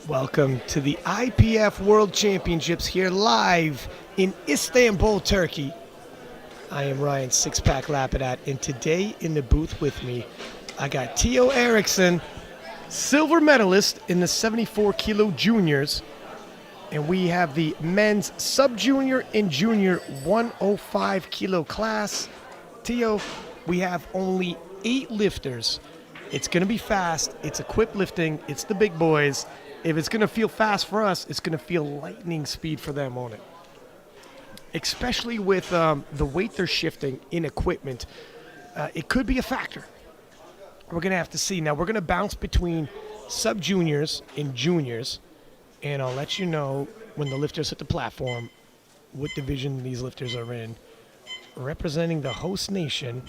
Welcome to the IPF World Championships here live in Istanbul, Turkey. I am Ryan Six-Pack Lapidat, and today in the booth with me, I got Theo Eriksson, silver medalist in the 74 kilo juniors, and we have the men's sub-junior and junior 105 kilo class. Theo, we have only 8 lifters. It's going to be fast. It's equipped lifting. It's the big boys. If it's going to feel fast for us, it's going to feel lightning speed for them on it. Especially with the weight they're shifting in equipment, it could be a factor. We're going to have to see. Now, we're going to bounce between sub-juniors and juniors, and I'll let you know when the lifters hit the platform what division these lifters are in. Representing the host nation,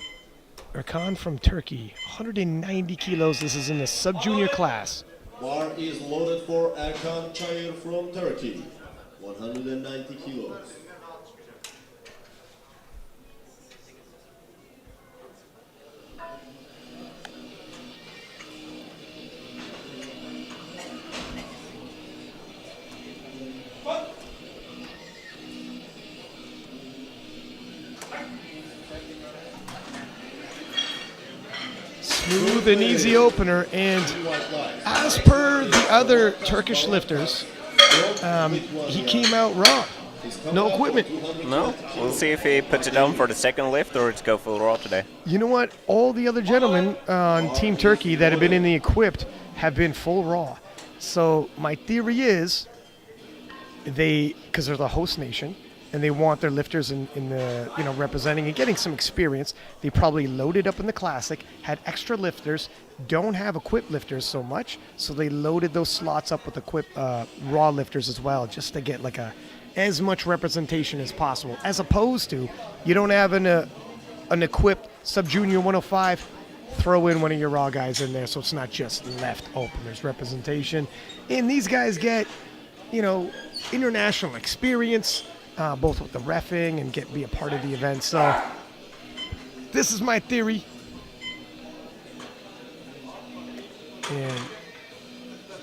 Erkan from Turkey, 190 kilos. This is in the sub-junior class. Bar is loaded for Erkan Çayır from Turkey, 190 kilos. Smooth and easy opener, and as per the other Turkish lifters, he came out raw. No equipment. No, we'll see if he puts it on for the second lift or it's go full raw today. You know what? All the other gentlemen on Team Turkey that have been in the equipped have been full raw. So my theory is because they're the host nation, and they want their lifters in the, representing and getting some experience. They probably loaded up in the Classic, had extra lifters, don't have equipped lifters so much, so they loaded those slots up with equipped raw lifters as well, just to get like as much representation as possible. As opposed to, you don't have an equipped sub-junior 105, throw in one of your raw guys in there so it's not just left open. There's representation. And these guys get, international experience, both with the reffing and be a part of the event. So this is my theory. And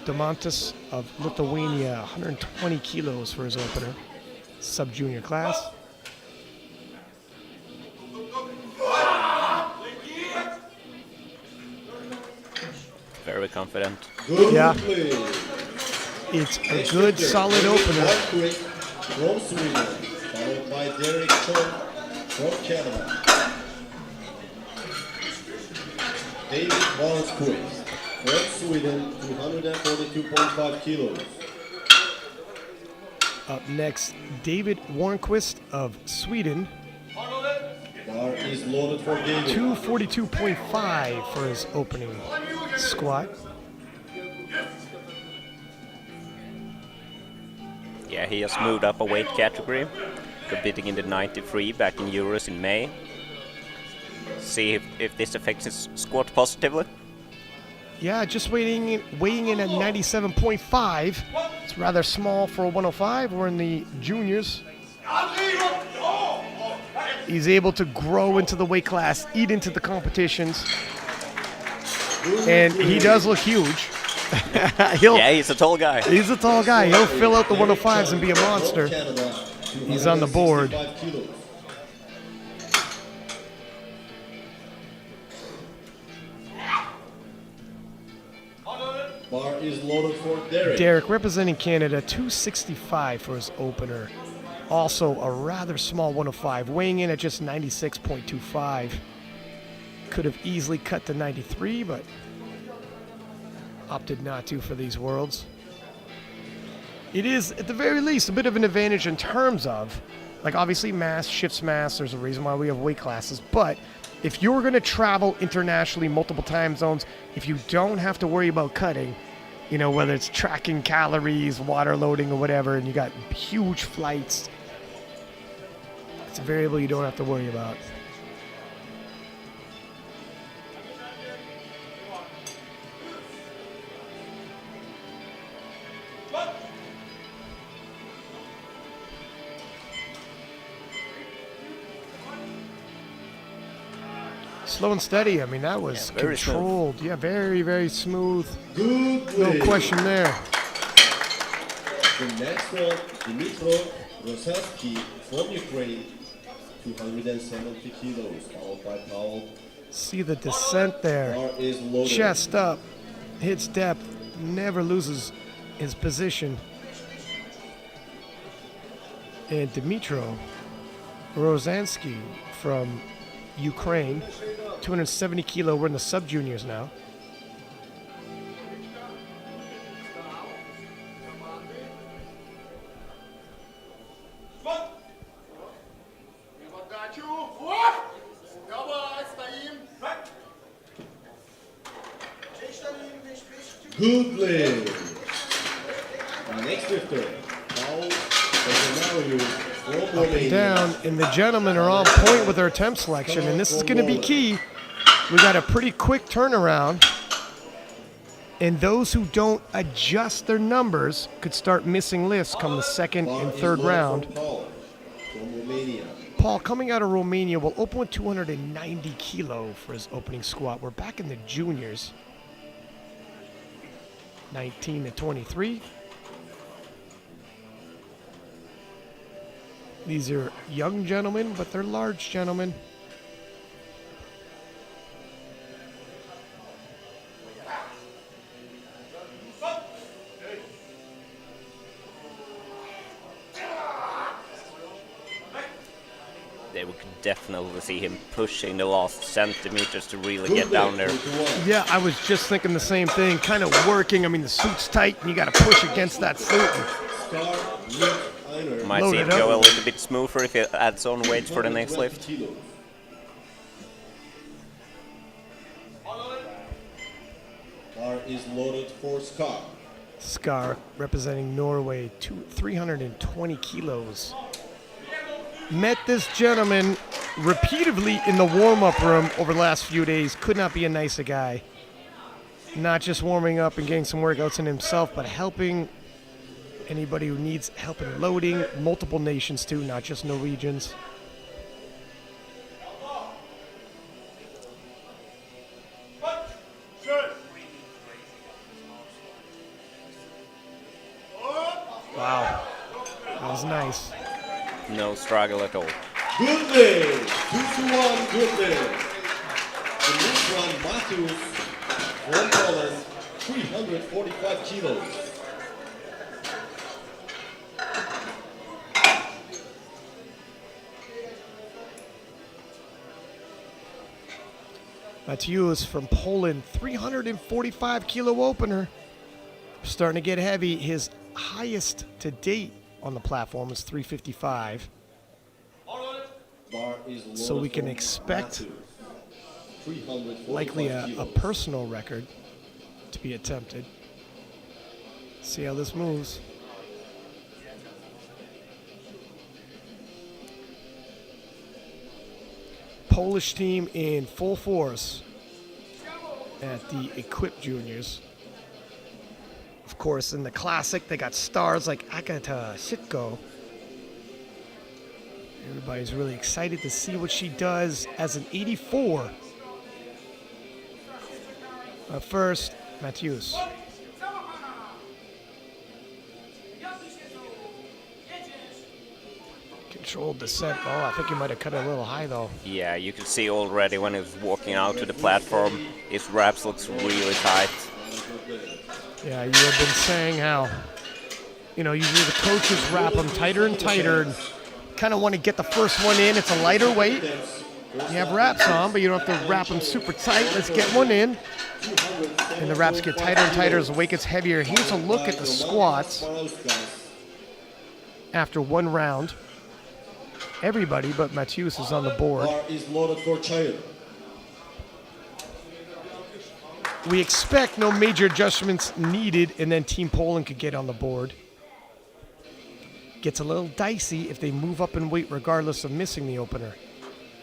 Demantis of Lithuania, 120 kilos for his opener, sub-junior class. Very confident. Yeah. It's a good, solid opener. From Sweden, followed by Chung from Canada. David Warnquist from Sweden, 242.5 kilos. Up next, David Warnquist of Sweden. Bar is loaded for David. 242.5 for his opening squat. Yeah, he has moved up a weight category, competing in the 93 back in Euros in May. See if this affects his squat positively. Yeah, just weighing in at 97.5. It's rather small for a 105. We're in the juniors. He's able to grow into the weight class, eat into the competitions, and he does look huge. Yeah, he's a tall guy. He's a tall guy. He'll fill out the 105s and be a monster. He's on the board. Bar is loaded for Derek. Derek, representing Canada, 265 for his opener. Also a rather small 105, weighing in at just 96.25. Could have easily cut to 93, but opted not to for these worlds. It is, at the very least, a bit of an advantage in terms of, obviously mass shifts mass. There's a reason why we have weight classes. But if you're going to travel internationally, multiple time zones, if you don't have to worry about cutting, whether it's tracking calories, water loading, or whatever, and you got huge flights, it's a variable you don't have to worry about. Slow and steady. I mean, that was very controlled. smooth. Yeah, very, very smooth. Good No play. question there. The next one, Dmytro Rosansky from Ukraine, 270 kilos, followed by Paul. See the descent there. Bar is loaded. Chest up, hits depth, never loses his position. And Dmytro Rosansky from Ukraine, 270 kilo. We're in the sub-juniors now. Good leg. Next lifter, Paul from Romania. Down, and the gentlemen are on point with their attempt selection, and this is going to be key. We got a pretty quick turnaround, and those who don't adjust their numbers could start missing lifts come the second and third round. Paul from Romania. Paul, coming out of Romania, will open with 290 kilo for his opening squat. We're back in the juniors. 19 to 23. These are young gentlemen, but they're large gentlemen. There we could definitely see him pushing the last centimeters to really get down there. Yeah, I was just thinking the same thing, kind of working. I mean, the suit's tight, and you got to push against that suit. Might Load see it it go up. a little bit smoother if he adds on weight for the next lift. Bar is loaded for Scar. Scar, representing Norway, 320 kilos. Met this gentleman repeatedly in the warm-up room over the last few days. Could not be a nicer guy. Not just warming up and getting some workouts in himself, but helping anybody who needs help in loading. Multiple nations too, not just Norwegians. Wow, that was nice. No struggle at all. Good leg. 2-1, good leg. The next one, Matthews from Poland, 345 kilos. Matthews from Poland, 345 kilo opener. Starting to get heavy. His highest to date on the platform is 355. Bar is loaded So we can for expect Matthews, 345 likely a kilos. personal record to be attempted. See how this moves. Polish team in full force at the Equip Juniors. Of course, in the Classic, they got stars like Agata Sitko. Everybody's really excited to see what she does as an 84. First, Matthews. Controlled descent. Oh, I think he might have cut it a little high, though. Yeah, you can see already when he's walking out to the platform, his wraps looks really tight. Yeah, you have been saying how, usually the coaches wrap them tighter and tighter and kind of want to get the first one in. It's a lighter weight. You have wraps on, but you don't have to wrap them super tight. Let's get one in. And the wraps get tighter and tighter as the weight gets heavier. Here's a look at the squats after one round. Everybody but Matthews is on the board. Bar is loaded for China. We expect no major adjustments needed, and then Team Poland could get on the board. Gets a little dicey if they move up in weight regardless of missing the opener.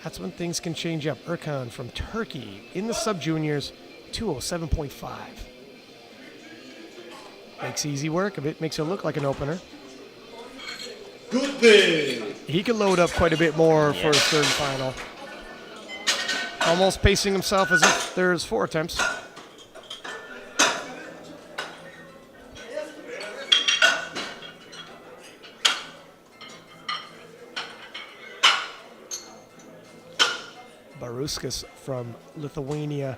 That's when things can change up. Erkan from Turkey in the sub-juniors, 207.5. Makes easy work of it, makes it look like an opener. Good thing. He can load up quite a bit more for his third final. Almost pacing himself as if there's 4 attempts. Ruskas from Lithuania,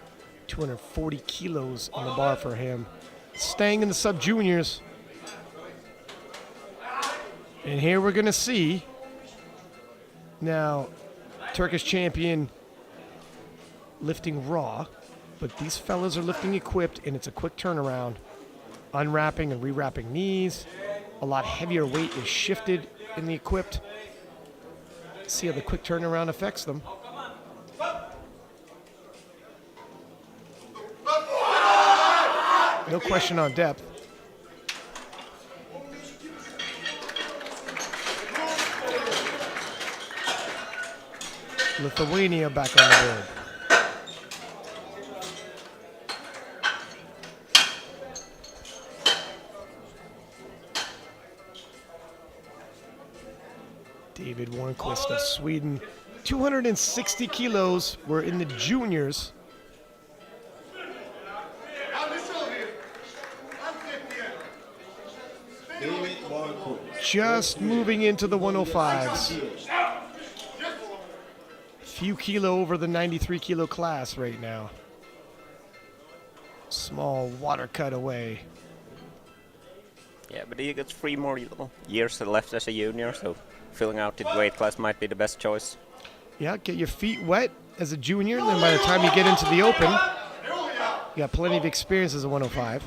240 kilos on the bar for him. Staying in the sub-juniors. And here we're going to see, now, Turkish champion lifting raw, but these fellas are lifting equipped, and it's a quick turnaround. Unwrapping and rewrapping knees. A lot heavier weight is shifted in the equipped. See how the quick turnaround affects them. No question on depth. Lithuania back on the board. David Warnquist of Sweden, 260 kilos. We're in the juniors. David Warnquist. Just moving into the 105s. Few kilo over the 93 kilo class right now. Small water cut away. Yeah, but he gets 3 more years left as a junior, so filling out the weight class might be the best choice. Yeah, get your feet wet as a junior, and then by the time you get into the open, you got plenty of experience as a 105.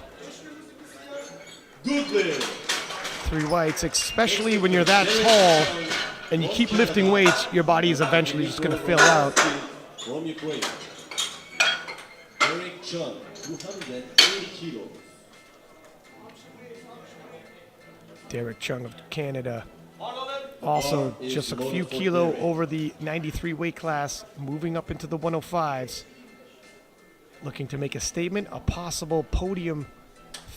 Good lift. 3 whites, especially when you're that tall and you keep lifting weights, your body is eventually just going to fill out. From Ukraine. Derek Chung, 280 kilos. Derek Chung of Canada, also just a few kilo over the 93 weight class, moving up into the 105s. Looking to make a statement. A possible podium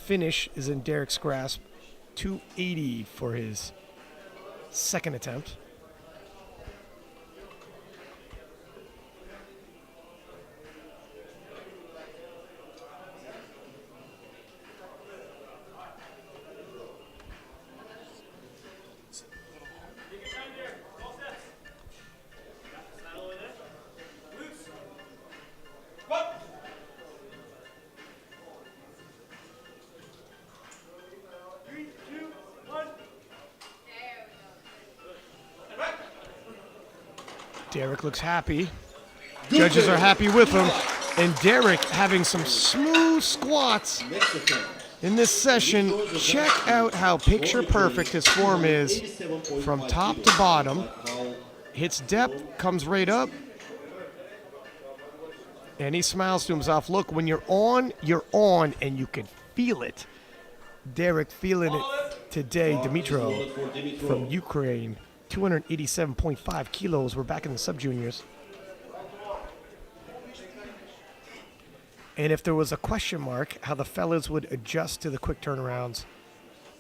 finish is in Derek's grasp. 280 for his second attempt. Derek looks happy. Judges are happy with him. And Derek having some smooth squats in this session. Check out how picture perfect his form is from top to bottom. Hits depth, comes right up. And he smiles to himself. Look, when you're on, and you can feel it. Derek feeling it today. Dimitro from Ukraine. 287.5 kilos. We're back in the sub-juniors. And if there was a question mark, how the fellas would adjust to the quick turnarounds,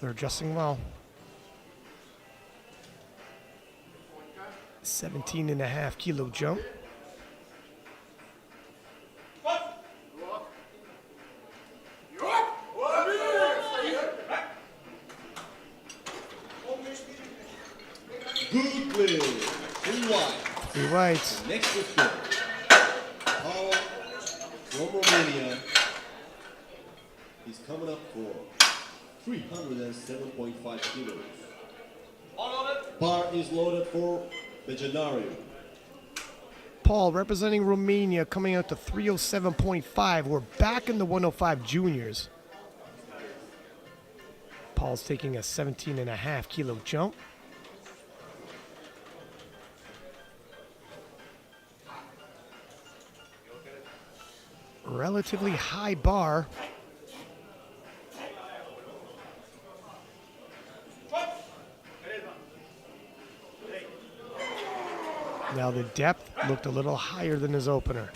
they're adjusting well. 17.5 kilo jump. Good lift. 3 whites. 3 whites. Next lifter. Paul from Romania. He's coming up for 307.5 kilos. Bar is loaded for Begenario. Paul representing Romania coming out to 307.5. We're back in the 105 juniors. Paul's taking a 17.5 kilo jump. Relatively high bar. Now the depth looked a little higher than his opener.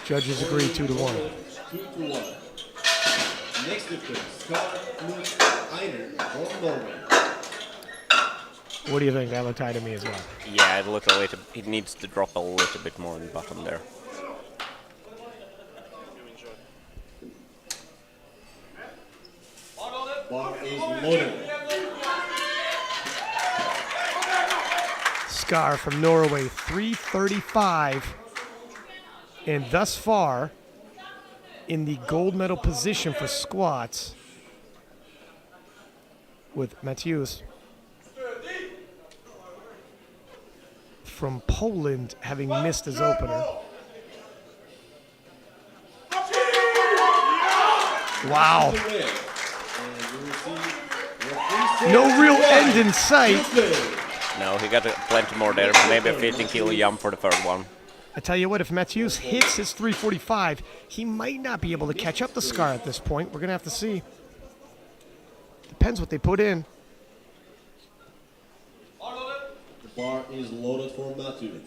Judges agree 2-1. 2-1. Next lifter, Scott Einer from Norway. What do you think? That looked high to me as well. Yeah, it looked a little. It needs to drop a little bit more on the bottom there. Bar is loaded. Skar from Norway, 335. And thus far, in the gold medal position for squats with Matthews from Poland having missed his opener. Wow. No real end in sight. No, he got plenty more there. Maybe a 15-kilo jump for the third one. I tell you what, if Matthews hits his 345, he might not be able to catch up to Skar at this point. We're going to have to see. Depends what they put in. The bar is loaded for Matthews.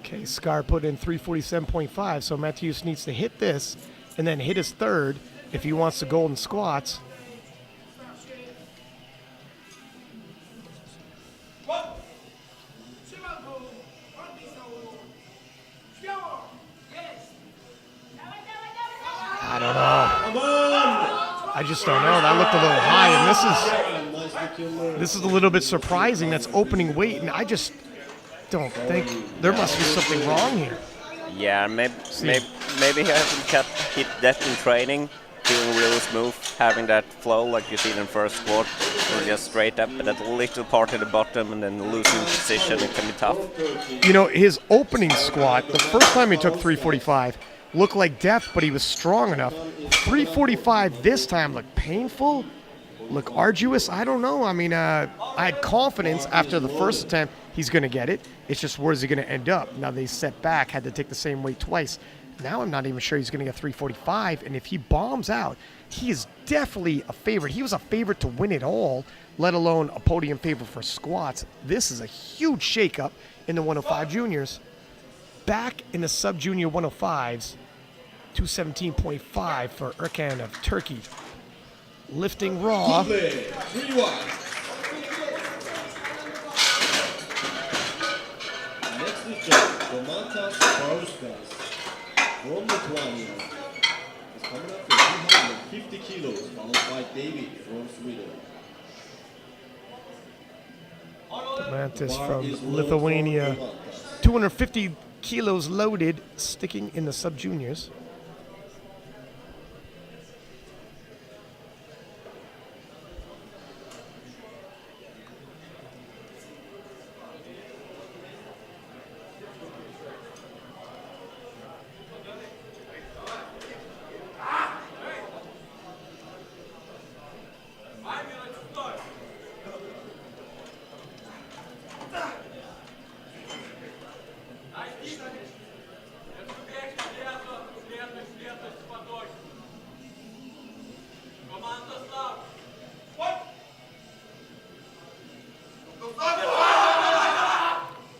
Okay, Skar put in 347.5, so Matthews needs to hit this and then hit his third if he wants the golden squats. I don't know. I just don't know. That looked a little high, and this is a little bit surprising. That's opening weight, and I just don't think there must be something wrong here. Yeah, maybe he hasn't hit that in training, feeling really smooth, having that flow like you see in the first squat, or just straight up, but that little part at the bottom and then losing position, it can be tough. You know, his opening squat, the first time he took 345, looked like death, but he was strong enough. 345 this time looked painful, looked arduous. I don't know. I mean, I had confidence after the first attempt he's going to get it. It's just where's he going to end up? Now they set back, had to take the same weight twice. Now I'm not even sure he's going to get 345. And if he bombs out, he is definitely a favorite. He was a favorite to win it all, let alone a podium favorite for squats. This is a huge shakeup in the 105 juniors. Back in the sub-junior 105s, 217.5 for Erkan of Turkey. Lifting raw. Next is Domantas Bauskas from Lithuania. He's coming up to 250 kilos, followed by David from Sweden. Domantas from Lithuania, 250 kilos loaded, sticking in the sub-juniors.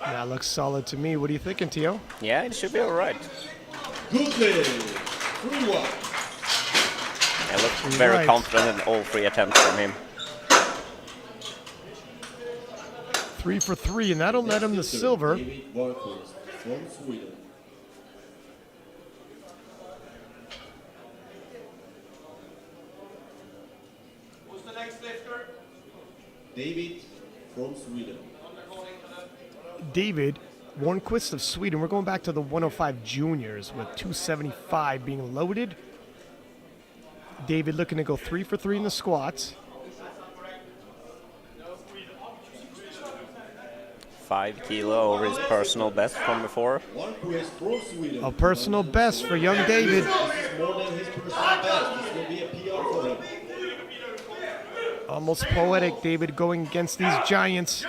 That looks solid to me. What are you thinking, Tio? Yeah, it should be all right. Good day. 3-1. I look very confident in all three attempts from him. 3 for 3, and that'll net him the silver. David Barkos from Sweden. Who's the next lifter? David from Sweden. David Warnquist of Sweden. We're going back to the 105 juniors with 275 being loaded. David looking to go 3 for 3 in the squats. 5 kilo over his personal best from before. Barkos from Sweden. A personal best for young David. This is more than his personal best. This will be a PR for him. Almost poetic, David going against these giants.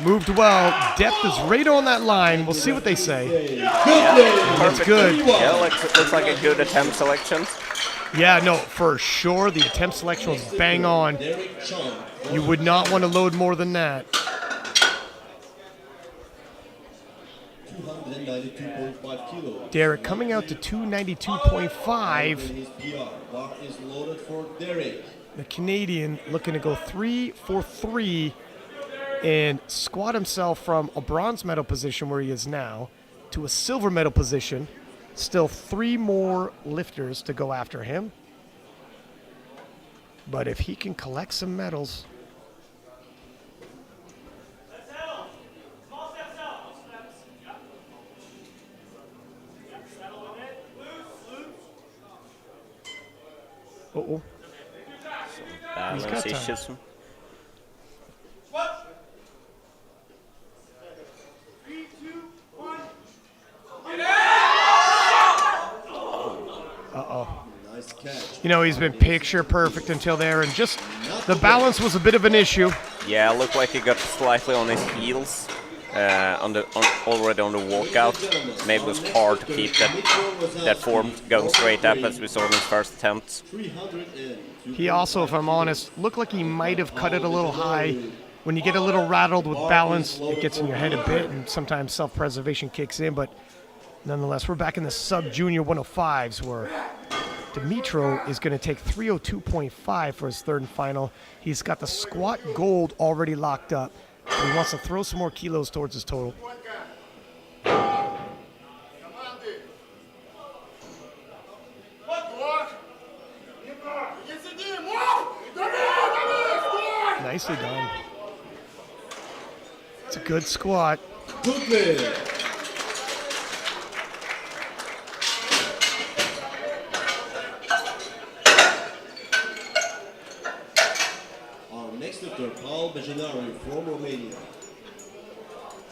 Moved well. Depth is right on that line. We'll see what they say. That's good. Yeah, looks like a good attempt selection. Yeah, no, for sure. The attempt selection was bang on. You would not want to load more than that. 292.5 kilos. Derek coming out to 292.5. His PR. Bar is loaded for Derek. The Canadian looking to go 3 for 3 and squat himself from a bronze medal position where he is now to a silver medal position. Still 3 more lifters to go after him. But if he can collect some medals, uh-oh. Balance got time. issues. Nice catch. You know, he's been picture perfect until there, and just the balance was a bit of an issue. Yeah, looked like he got slightly on his heels already on the walkout. Maybe it was hard to keep that form going straight up as we saw in his first attempt. He also, if I'm honest, looked like he might have cut it a little high. When you get a little rattled with balance, it gets in your head a bit, and sometimes self-preservation kicks in. But nonetheless, we're back in the sub-junior 105s where Dimitro is going to take 302.5 for his third and final. He's got the squat gold already locked up. He wants to throw some more kilos towards his total. Nicely done. It's a good squat. Good. Our next lifter, Paul Bejanari from Romania.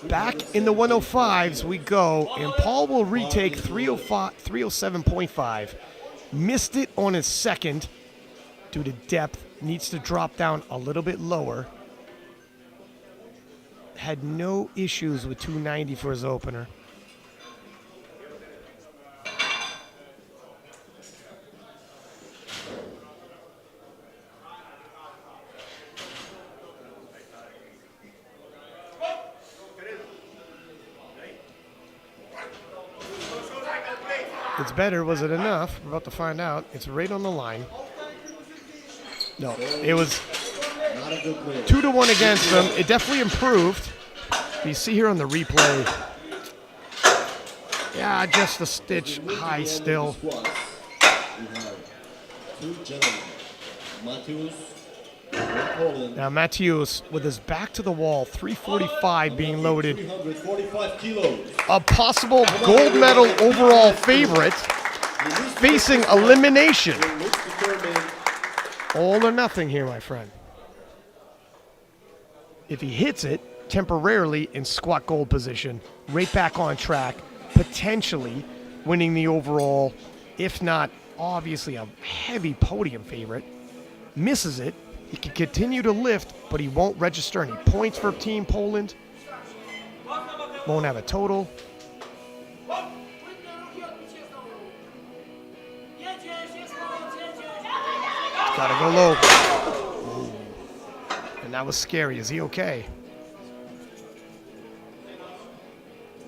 Back in the 105s we go, and Paul will retake 307.5. Missed it on his second due to depth. Needs to drop down a little bit lower. Had no issues with 290 for his opener. It's better. Was it enough? We're about to find out. It's right on the line. No, it was 2-1 against him. It definitely improved. You see here on the replay. Yeah, just a stitch high still. We have 2 gentlemen, Matthews from Poland. Now Matthews with his back to the wall, 345 being loaded. 345 kilos. A possible gold medal overall favorite facing elimination. Looks determined. All or nothing here, my friend. If he hits it temporarily in squat gold position, right back on track, potentially winning the overall, if not obviously a heavy podium favorite. Misses it, he can continue to lift, but he won't register any points for Team Poland. Won't have a total. Gotta go low. Ooh. And that was scary. Is he okay?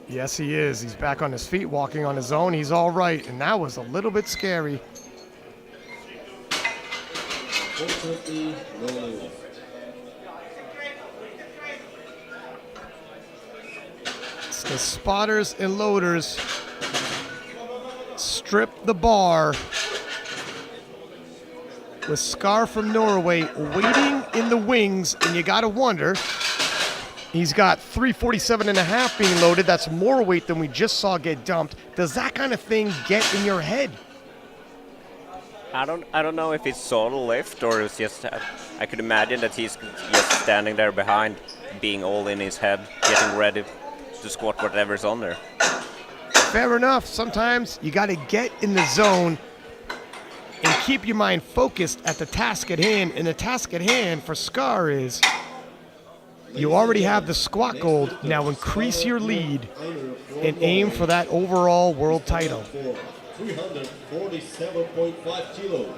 Yes, he is. He's back on his feet, walking on his own. He's all right. And that was a little bit scary. Fortunately, no lift. It's the spotters and loaders strip the bar. With Scar from Norway waiting in the wings, and you got to wonder, he's got 347.5 being loaded. That's more weight than we just saw get dumped. Does that kind of thing get in your head? I don't know if it's solo lift or it's just. I could imagine that he's just standing there behind, being all in his head, getting ready to squat whatever's on there. Fair enough. Sometimes you got to get in the zone and keep your mind focused at the task at hand. And the task at hand for Scar is You already have the squat gold. Now increase your lead and aim for that overall world title. 347.5 kilos.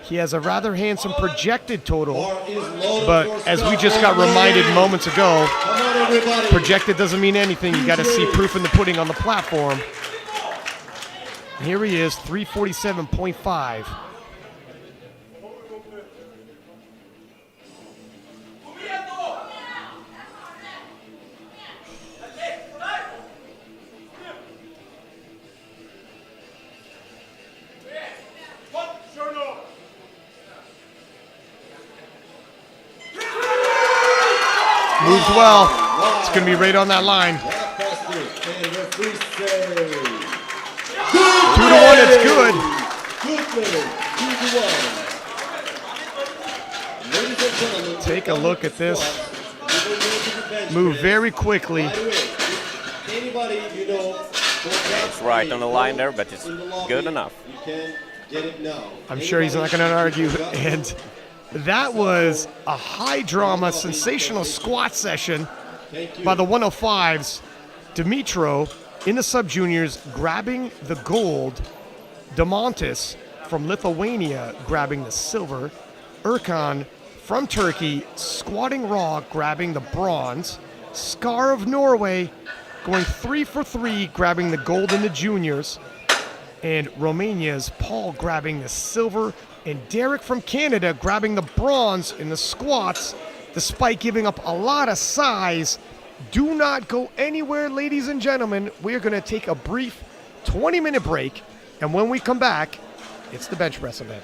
He has a rather handsome projected total, but as we just got reminded moments ago, Come on, everybody. projected doesn't mean anything. You got to see proof in the pudding on the platform. Here he is, 347.5. Moves well. It's going to be right on that line. 2-1, it's good. Take a look at this. Move very quickly. Anybody, you know, It's right on the line there, but it's good enough. You can get it now. I'm sure he's not going to argue. And that was a high drama, sensational squat session by the 105s. Dimitro in the sub-juniors grabbing the gold. Demontis from Lithuania grabbing the silver. Erkan from Turkey squatting raw, grabbing the bronze. Skar of Norway going 3 for 3, grabbing the gold in the juniors. And Romania's Paul grabbing the silver. And Derek from Canada grabbing the bronze in the squats, despite giving up a lot of size. Do not go anywhere, ladies and gentlemen. We're going to take a brief 20-minute break. And when we come back, it's the bench press event.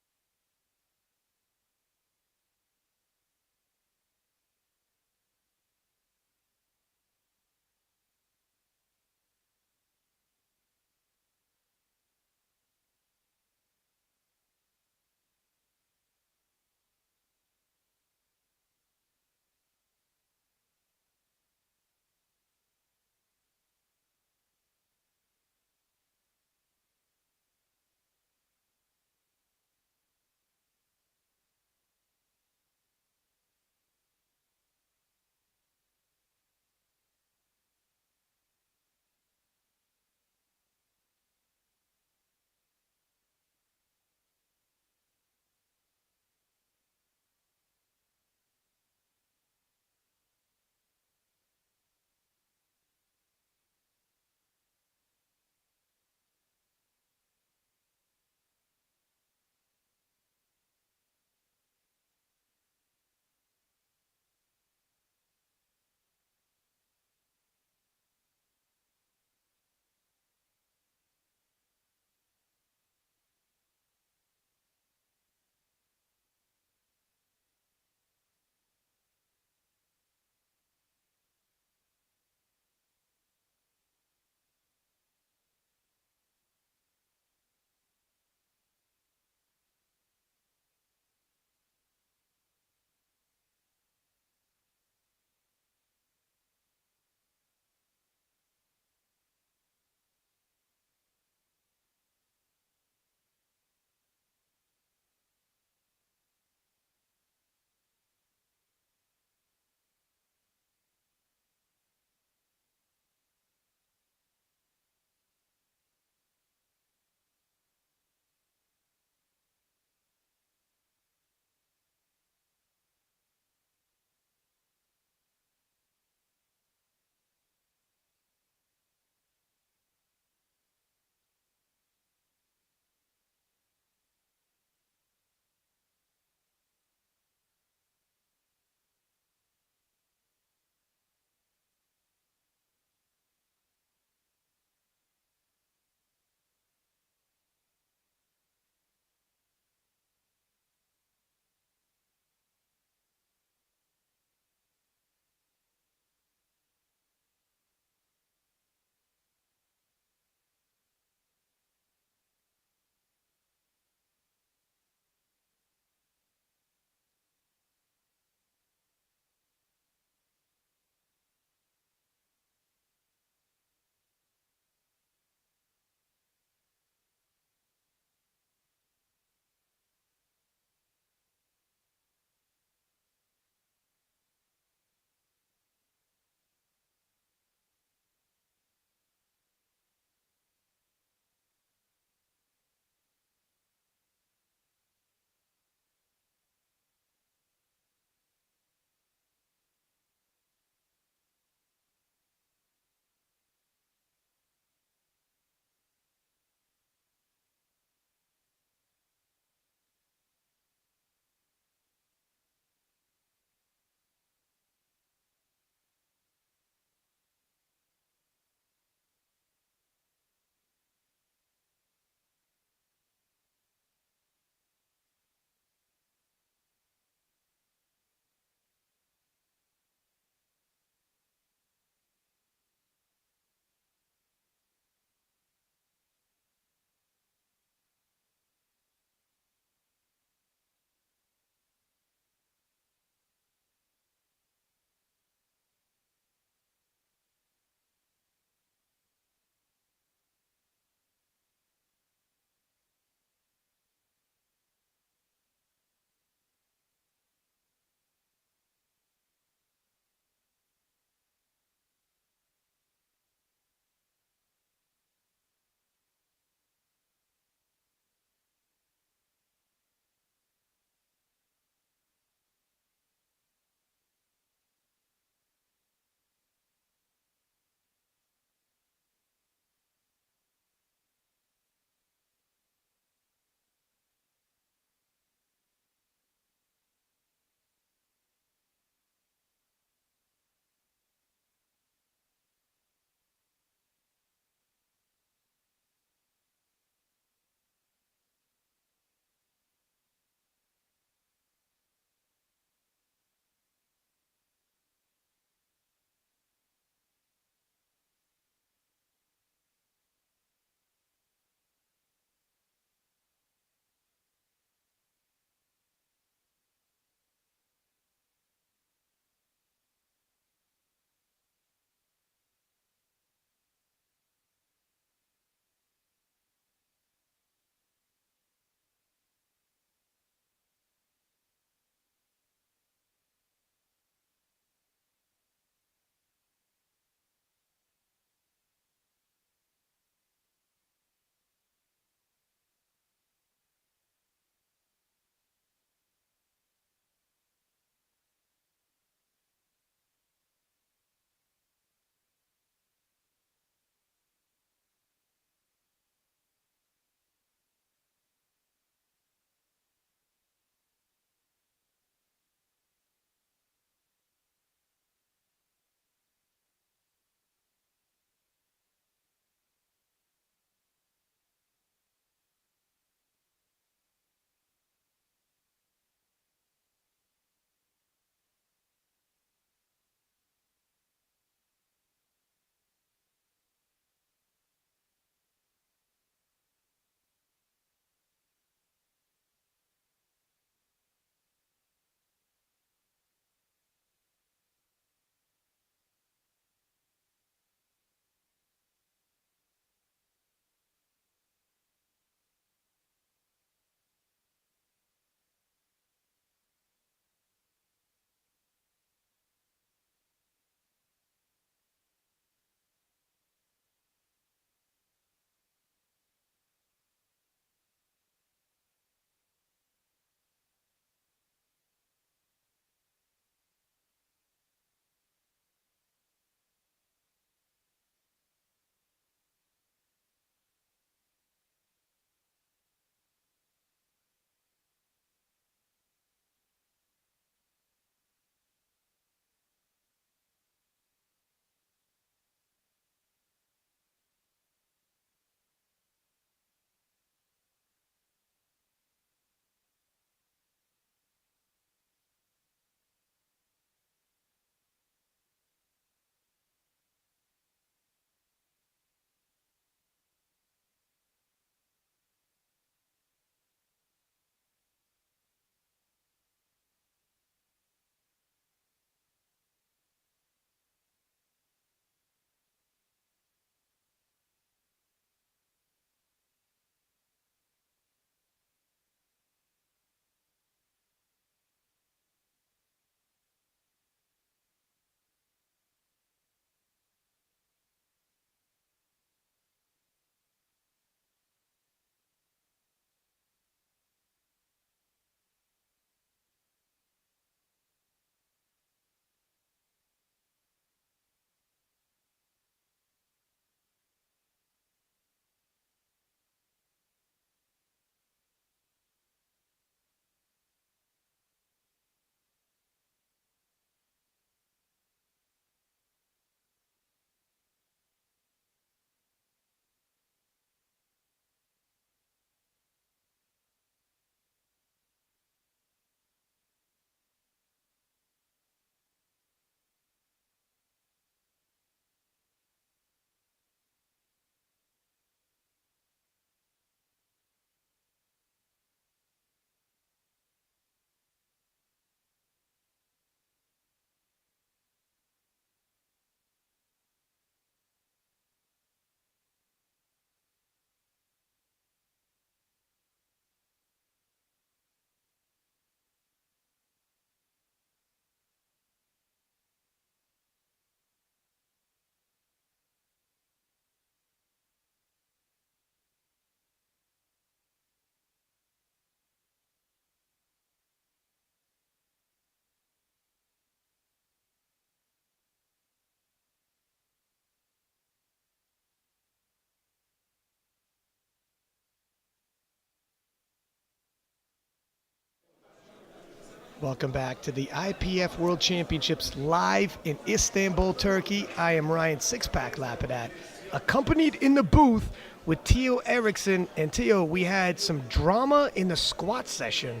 Welcome back to the IPF World Championships live in Istanbul, Turkey. I am Ryan Six-Pack Lapidat, accompanied in the booth with Theo Eriksson. And Theo, we had some drama in the squat session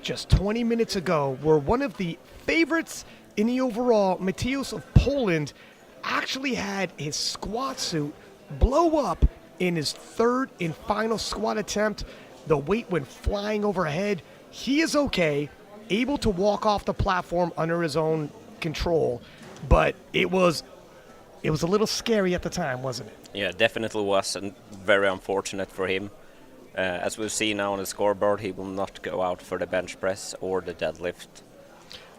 just 20 minutes ago, where one of the favorites in the overall, Mateusz of Poland, actually had his squat suit blow up in his third and final squat attempt. The weight went flying overhead. He is okay, able to walk off the platform under his own control, but it was a little scary at the time, wasn't it? Yeah, definitely was, and very unfortunate for him. As we've seen now on the scoreboard, he will not go out for the bench press or the deadlift.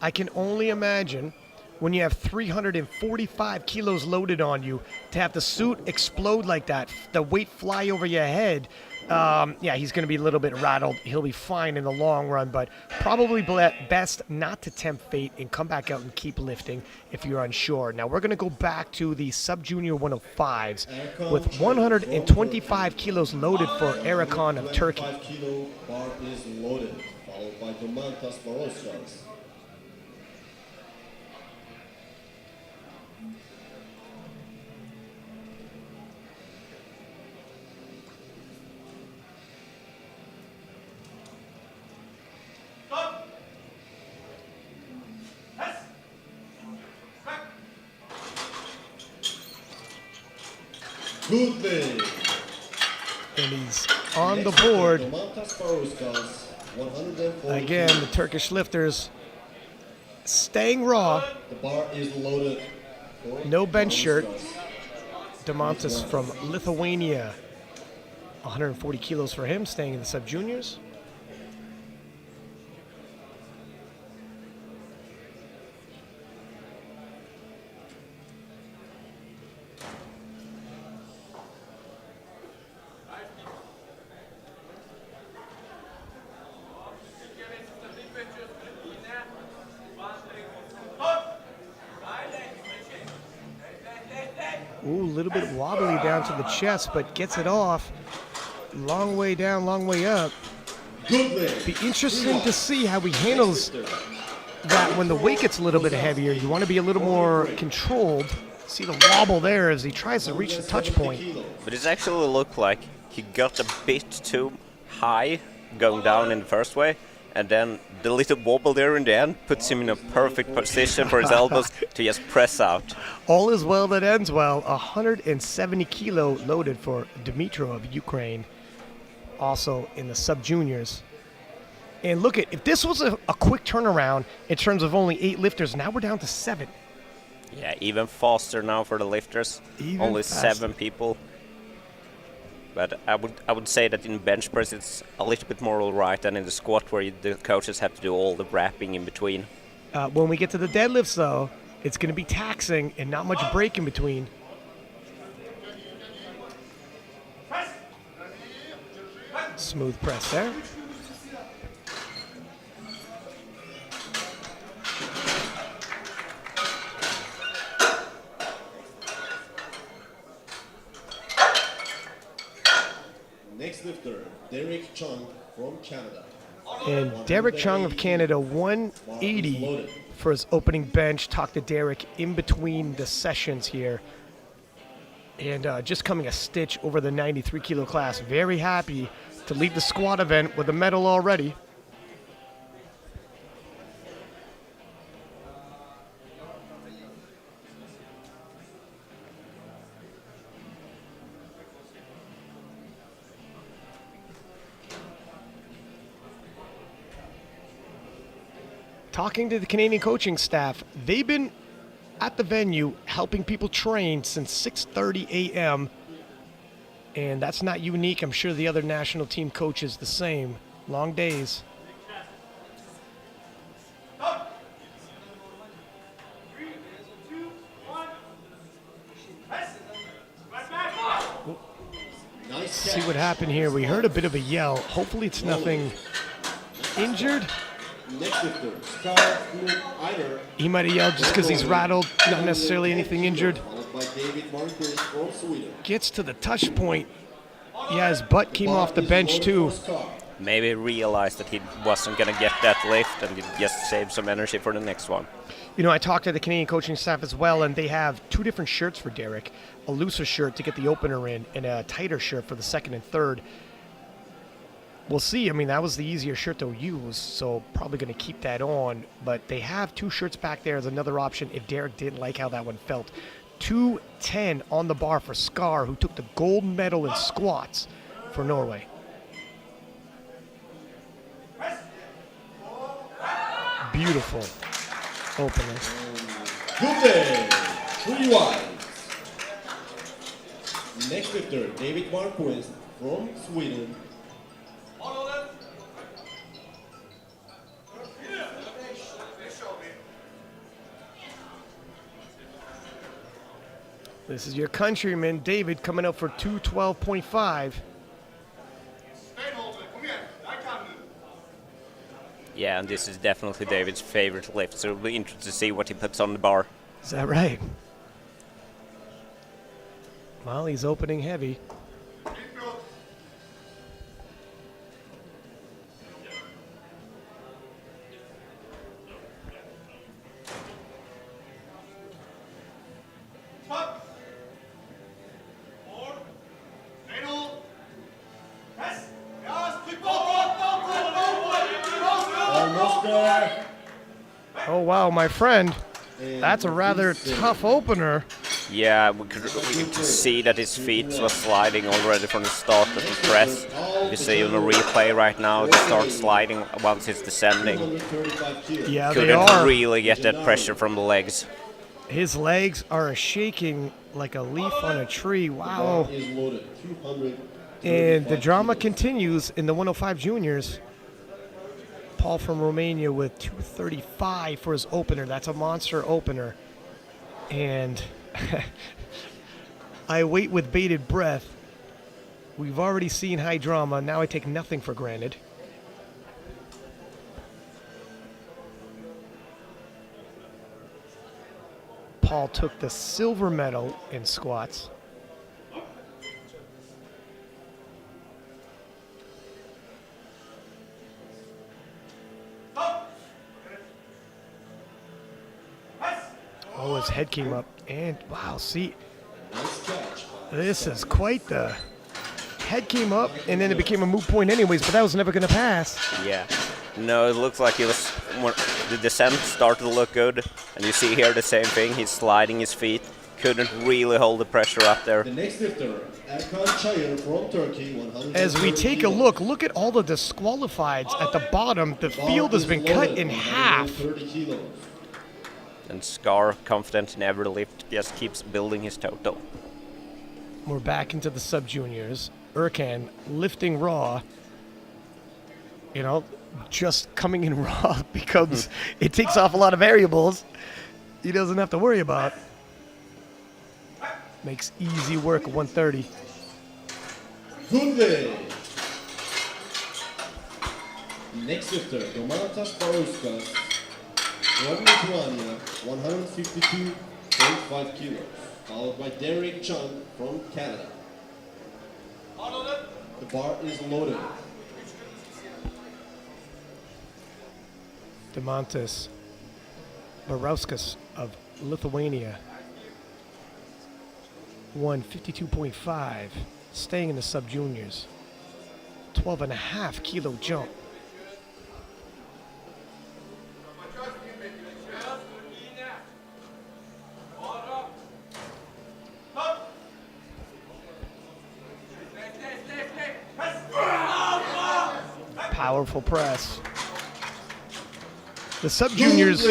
I can only imagine when you have 345 kilos loaded on you, to have the suit explode like that, the weight fly over your head. Yeah, he's going to be a little bit rattled. He'll be fine in the long run, but probably best not to tempt fate and come back out and keep lifting if you're unsure. Now we're going to go back to the sub-junior 105s with 125 kilos loaded for Erkan of Turkey. 25 kilo bar is loaded, followed by Domantas Baroskas. Stop. Yes. Back. Good thing. And he's on the board. Domantas Baroskas, 140 Again, the Turkish lifters staying raw. The bar is loaded. No bench shirt. Domantas from Lithuania. 140 kilos for him, staying in the sub-juniors. Ooh, a little bit wobbly down to the chest, but gets it off. Long way down, long way up. Be interesting to see how he handles that when the weight gets a little bit heavier. You want to be a little more controlled. See the wobble there as he tries to reach the touch point. But it actually looked like he got a bit too high going down in the first way, and then the little wobble there in the end puts him in a perfect position for his elbows to just press out. All is well that ends well. 170 kilo loaded for Dmytro of Ukraine, also in the sub-juniors. And look at, if this was a quick turnaround in terms of only 8 lifters, now we're down to 7. Yeah, even faster now for the lifters. Even only faster. 7 people. But I would say that in bench press it's a little bit more alright than in the squat, where the coaches have to do all the wrapping in between. When we get to the deadlifts, though, it's going to be taxing and not much break in between. Smooth press there. Next lifter, Derek Chung from Canada. And Derek Chung of Canada, 180 for his opening bench. Talked to Derek in between the sessions here. And just coming a stitch over the 93 kilo class. Very happy to lead the squat event with a medal already. Talking to the Canadian coaching staff, they've been at the venue helping people train since 6:30 a.m. And that's not unique. I'm sure the other national team coaches the same. Long days. See what happened here. We heard a bit of a yell. Hopefully it's nothing injured. Next lifter, Star Eider. He might have yelled just because he's rattled, not necessarily anything injured. Followed by David Marcus from Sweden. Gets to the touch point. Yeah, his butt came off the bench too. Maybe realized that he wasn't going to get that lift and he just saved some energy for the next one. You know, I talked to the Canadian coaching staff as well, and they have 2 different shirts for Derek. A looser shirt to get the opener in, and a tighter shirt for the second and third. We'll see. I mean, that was the easier shirt to use, so probably going to keep that on. But they have 2 shirts back there as another option if Derek didn't like how that one felt. 210 on the bar for Skar, who took the gold medal in squats for Norway. Beautiful opener. Good day. 3 wides. Next lifter, David Marquez from Sweden. This is your countryman, David, coming up for 212.5. Yeah, and this is definitely David's favorite lift, so it'll be interesting to see what he puts on the bar. Is that right? Well, he's opening heavy. Almost there. Oh, wow, my friend. That's a rather tough opener. Yeah, we could see that his feet was sliding already from the start of the press. You see on the replay right now, it starts sliding once it's descending. 235 kilos. Yeah, they Couldn't are. really get that pressure from the legs. His legs are shaking like a leaf on a tree. Wow. Is loaded. 235 And the drama kilos. continues in the 105 juniors. Paul from Romania with 235 for his opener. That's a monster opener. And I wait with bated breath. We've already seen high drama. Now I take nothing for granted. Paul took the silver medal in squats. Oh, his head came up. And, wow, see, Nice catch. this is quite the... Head came up, and then it became a moot point anyways, but that was never going to pass. Yeah. No, it looks like he was. When the descent started to look good, and you see here the same thing. He's sliding his feet. Couldn't really hold the pressure up there. The next lifter, Erkan Çayır from Turkey. 130 As we take a kilos. look at all the disqualifieds at the bottom. The field has been cut in half. 130 kilos. And Skar, confident in every lift, just keeps building his total. We're back into the sub-juniors. Erkan lifting raw. You know, just coming in raw becomes, it takes off a lot of variables he doesn't have to worry about. Makes easy work at 130. Gunde. Next lifter, Domantas Bauskas from Lithuania, 152.5 kilos. Followed by Derek Chung from Canada. The bar is loaded. Demantas Barauskas of Lithuania. 152.5, staying in the sub-juniors. 12.5 kilo jump. Powerful press. The sub-juniors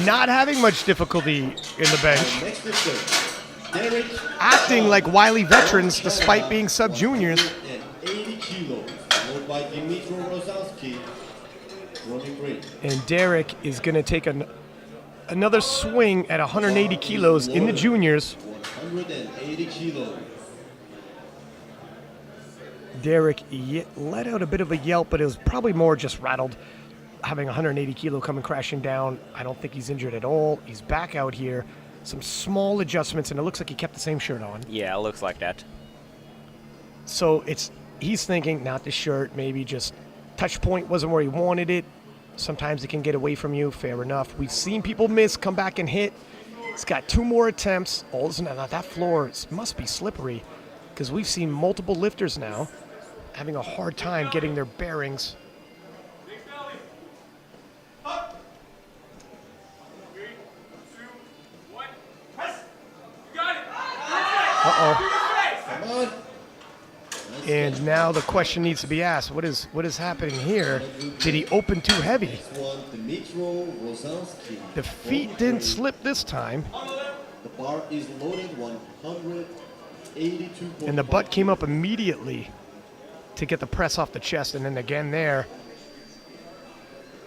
not having much difficulty in the bench. Next lifter, Derek Acting like wily veterans despite being sub-juniors. 180 kilos. Followed by Dmitro Rozalski from Ukraine. And Derek is going to take another swing at 180 kilos in the juniors. 180 kilos. Derek let out a bit of a yelp, but it was probably more just rattled, having 180 kilo coming crashing down. I don't think he's injured at all. He's back out here. Some small adjustments, and it looks like he kept the same shirt on. Yeah, it looks like that. So he's thinking, not the shirt, maybe just touch point wasn't where he wanted it. Sometimes it can get away from you, fair enough. We've seen people miss, come back and hit. He's got 2 more attempts. All of a sudden, that floor must be slippery because we've seen multiple lifters now having a hard time getting their bearings. Big belly. Up. 3, 2, 1. Press. You got it. Uh-oh. Come on. And now the question needs to be asked, what is happening here? Did he open too heavy? Next one, Dmitro Rozanski. The feet didn't slip this time, The bar is loaded 182. and the butt came up immediately to get the press off the chest, and then again there.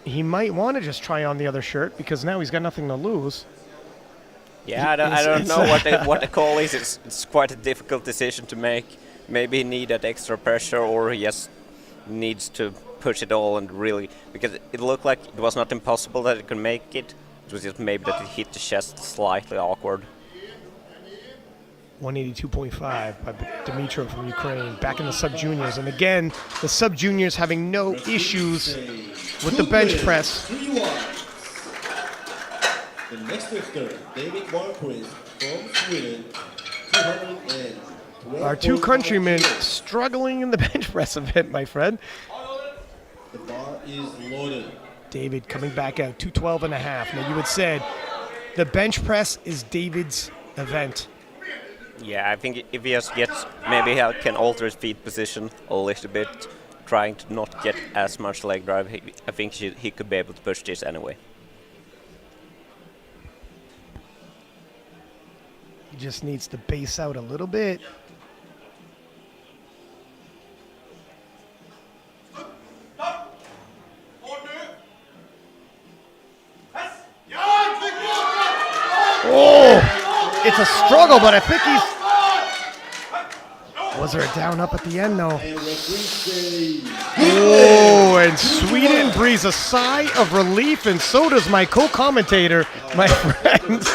He might want to just try on the other shirt because now he's got nothing to lose. Yeah, I don't know what the call is. It's quite a difficult decision to make. Maybe he need that extra pressure, or he just needs to push it all and really, because it looked like it was not impossible that he could make it. It was just maybe that it hit the chest slightly awkward. 182.5 by Dmitro from Ukraine, back in the sub-juniors. And again, the sub-juniors having no issues with the bench press. 3 wides. The next lifter, David Marquez from Sweden, 212. Our 2 countrymen struggling in the bench press event, my friend. The bar is loaded. David coming back out, 212 and a half. Now, you had said the bench press is David's event. Yeah, I think if he just gets, maybe he can alter his feet position a little bit, trying to not get as much leg drive. I think he could be able to push this anyway. He just needs to base out a little bit. Oh, it's a struggle, but I think he's... Was there a down up at the end, though? And referees say, Oh, and Sweden breathes a sigh of relief, and so does my co-commentator, my friend.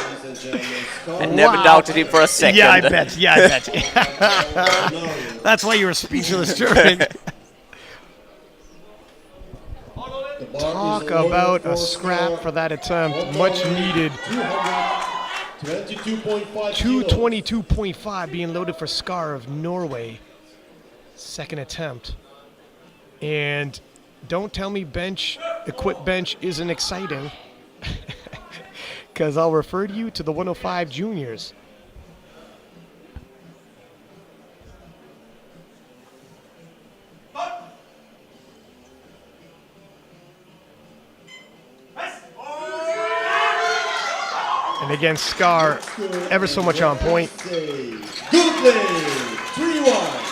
I never Wow. doubted him for a second. Yeah, I bet. Yeah, I bet. That's why you were speechless during. Talk about a scrap for that attempt. Much needed. 222.5 222.5 being loaded for Skar of Norway. Second attempt. And don't tell me equip bench isn't exciting. Because I'll refer you to the 105 juniors. And again, Skar, ever so much on point. Good play. 3 wides.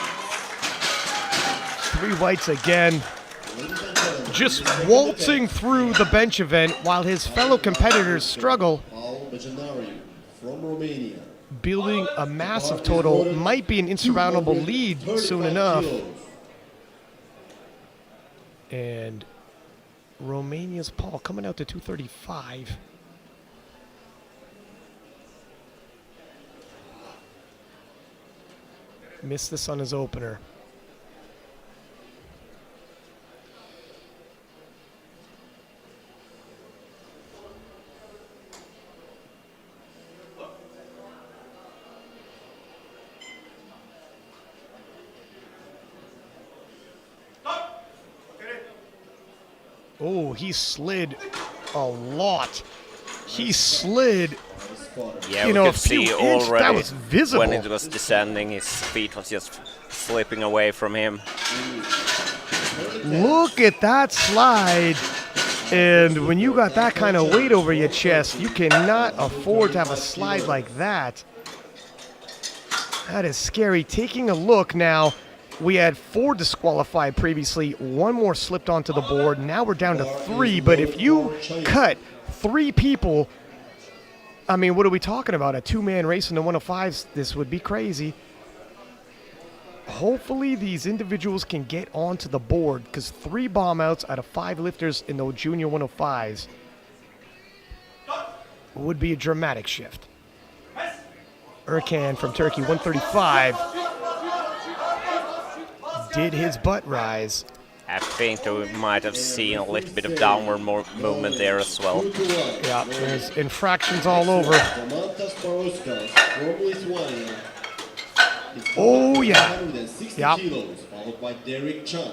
3 whites again. Just waltzing through the bench event while his fellow competitors struggle. Paul Bajanari from Romania. Building a massive total. Might be an insurmountable lead soon enough. And Romania's Paul coming out to 235. Missed this on his opener. Oh, he slid a lot. He slid. Yeah, You we know, could a few see inches, already that was visible. when it was descending, his feet was just slipping away from him. Look at that slide. And when you got that kind of weight over your chest, you cannot afford to have a slide like that. That is scary. Taking a look now, we had 4 disqualified previously. 1 more slipped onto the board. Now we're down to 3. But if you cut 3 people, I mean, what are we talking about? A 2-man race in the 105s? This would be crazy. Hopefully these individuals can get onto the board, because 3 bomb outs out of 5 lifters in the junior 105s would be a dramatic shift. Erkan from Turkey, 135, did his butt rise. I think we might have seen a little bit of downward movement there as well. 2-1. Yeah, there's infractions all over. Domantas Parauskas from Lithuania. He's Oh, coming up yeah. to 160 Yep. kilos, followed by Chung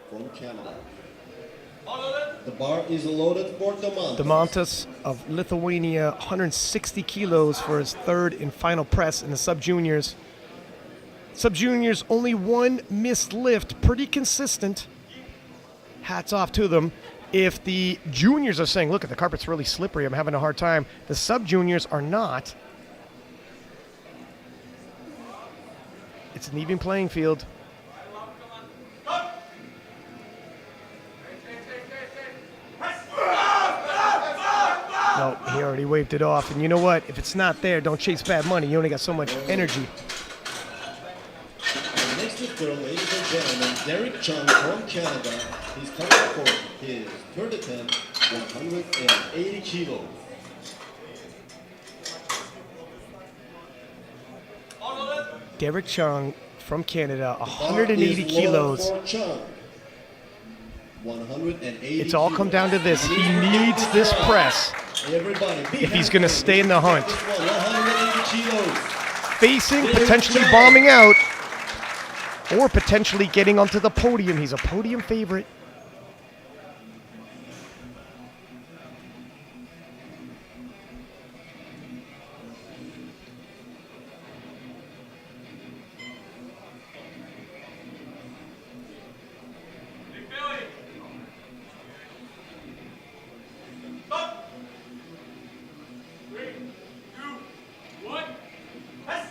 from Canada. The bar is loaded for Domantas. Demantas of Lithuania, 160 kilos for his third and final press in the sub-juniors. Sub-juniors, only one missed lift, pretty consistent. Hats off to them. If the juniors are saying, look, the carpet's really slippery, I'm having a hard time, the sub-juniors are not. It's an even playing field. No, he already waved it off. And you know what? If it's not there, don't chase bad money. You only got so much energy. The next lifter, ladies and gentlemen, Derek Chung from Canada. He's coming for his third attempt, 180 kilos. Derek Chung from Canada, Bar 180 is loaded kilos. for Chung. 180 It's all come kilos. down to this. He needs this press Everybody, big if he's hands going to for stay in the hunt. this one, 180 kilos. Facing, potentially bombing out, or potentially getting onto the podium. He's a podium favorite. Big belly. Up. 3, 2, 1. Press.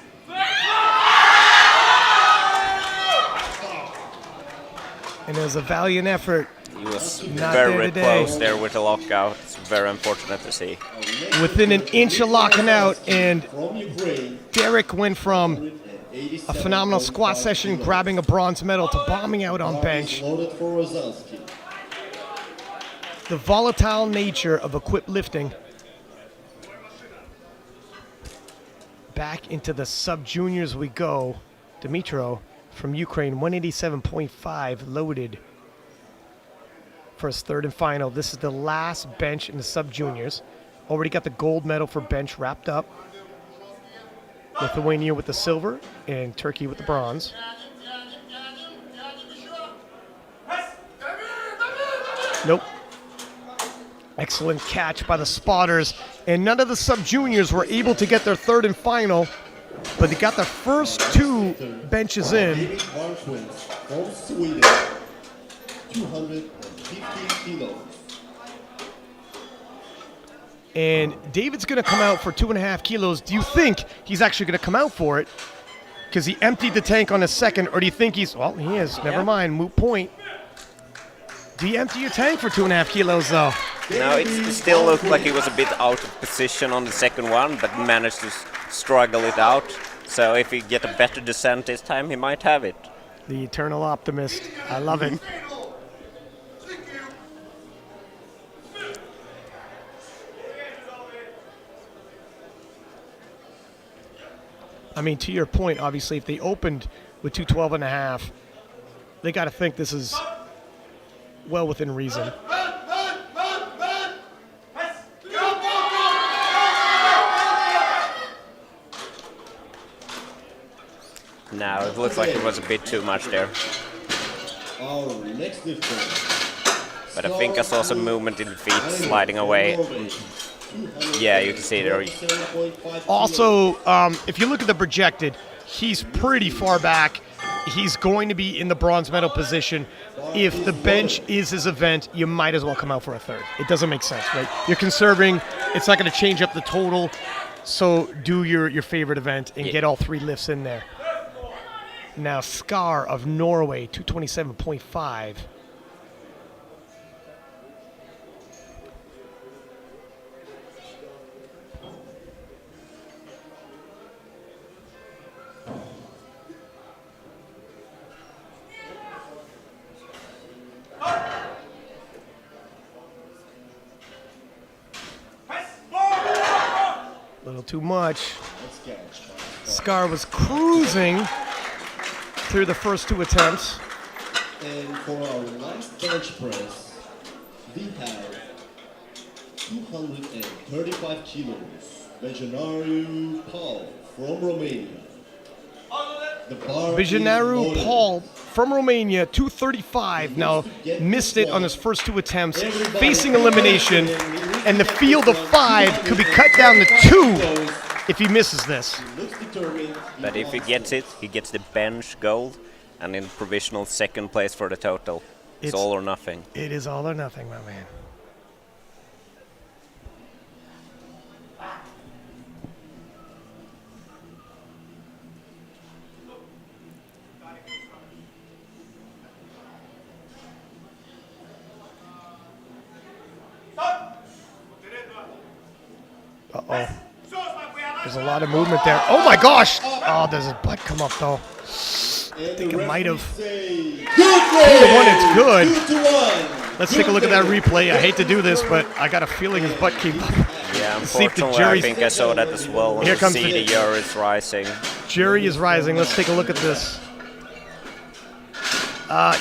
And it was a valiant effort. He was Not there very today. close there with the lockout. It's very unfortunate to see. Within an inch of locking out, and From Ukraine, Derek went from a 187.5 phenomenal squat session, kilos. grabbing a bronze medal, to bombing out on Bar bench. is loaded for Rozanski. The volatile nature of equipped lifting. Back into the sub-juniors we go. Dimitro from Ukraine, 187.5 loaded for his third and final. This is the last bench in the sub-juniors. Already got the gold medal for bench wrapped up. Lithuania with the silver and Turkey with the bronze. Nope. Excellent catch by the spotters. And none of the sub-juniors were able to get their third and final, but they got their first two benches in. David Barquins from Sweden, 250 kilos. And David's going to come out for 2.5 kilos. Do you think he's actually going to come out for it? Because he emptied the tank on the second, or do you think he's, well, he is, never mind, moot point. Do you empty your tank for 2.5 kilos, though? No, it still looked like he was a bit out of position on the second one, but managed to struggle it out. So if he get a better descent this time, he might have it. The eternal optimist. I love it. I mean, to your point, obviously, if they opened with 212.5, they got to think this is well within reason. Now it looks like it was a bit too much there. Our next lifter. But I think I saw some movement in the feet sliding away. Yeah, you can see there. Also, if you look at the projected, he's pretty far back. He's going to be in the bronze medal position. If the bench is his event, you might as well come out for a third. It doesn't make sense, right? You're conserving. It's not going to change up the total. So do your favorite event and get all three lifts in there. Now, Skar of Norway, 227.5. A little too much. Skar was cruising through the first two attempts. And for our last bench press, we have 235 kilos, Vegenaru Paul from Romania. The bar Visionaru is loaded. Paul from Romania, 235. Now, missed it on his first 2 attempts, facing elimination, and the field of 5 could be cut down to 2 if he misses this. He looks determined. But if he gets it, he gets the bench gold and in provisional second place for the total. It's all or nothing. It is all or nothing, my man. Uh-oh. There's a lot of movement there. Oh my gosh! Oh, does his butt come up though? I think it might have. The one, it's good. Let's take a look at that replay. I hate to do this, but I got a feeling his butt came up. Yeah, See if the unfortunately, I jury's- think I saw that as well. Here And comes see the- the jury is rising. Jury is rising. Let's take a look at this.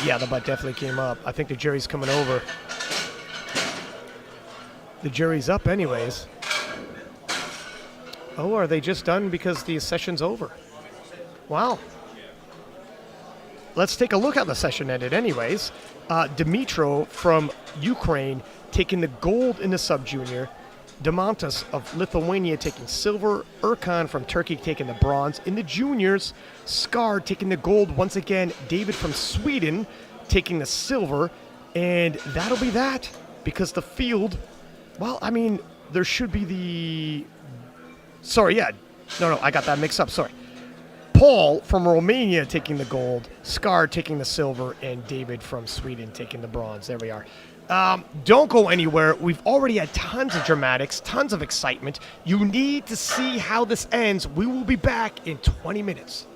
Yeah, the butt definitely came up. I think the jury's coming over. The jury's up anyways. Oh, are they just done because the session's over? Wow. Let's take a look how the session ended anyways. Dmitro from Ukraine taking the gold in the sub-junior. Demantas of Lithuania taking silver. Erkan from Turkey taking the bronze. In the juniors, Skar taking the gold once again. David from Sweden taking the silver. And that'll be that because the field, well, I mean, there should be the... Sorry, yeah. No, I got that mixed up. Sorry. Paul from Romania taking the gold, Skar taking the silver, and David from Sweden taking the bronze. There we are. Don't go anywhere. We've already had tons of dramatics, tons of excitement. You need to see how this ends. We will be back in 20 minutes.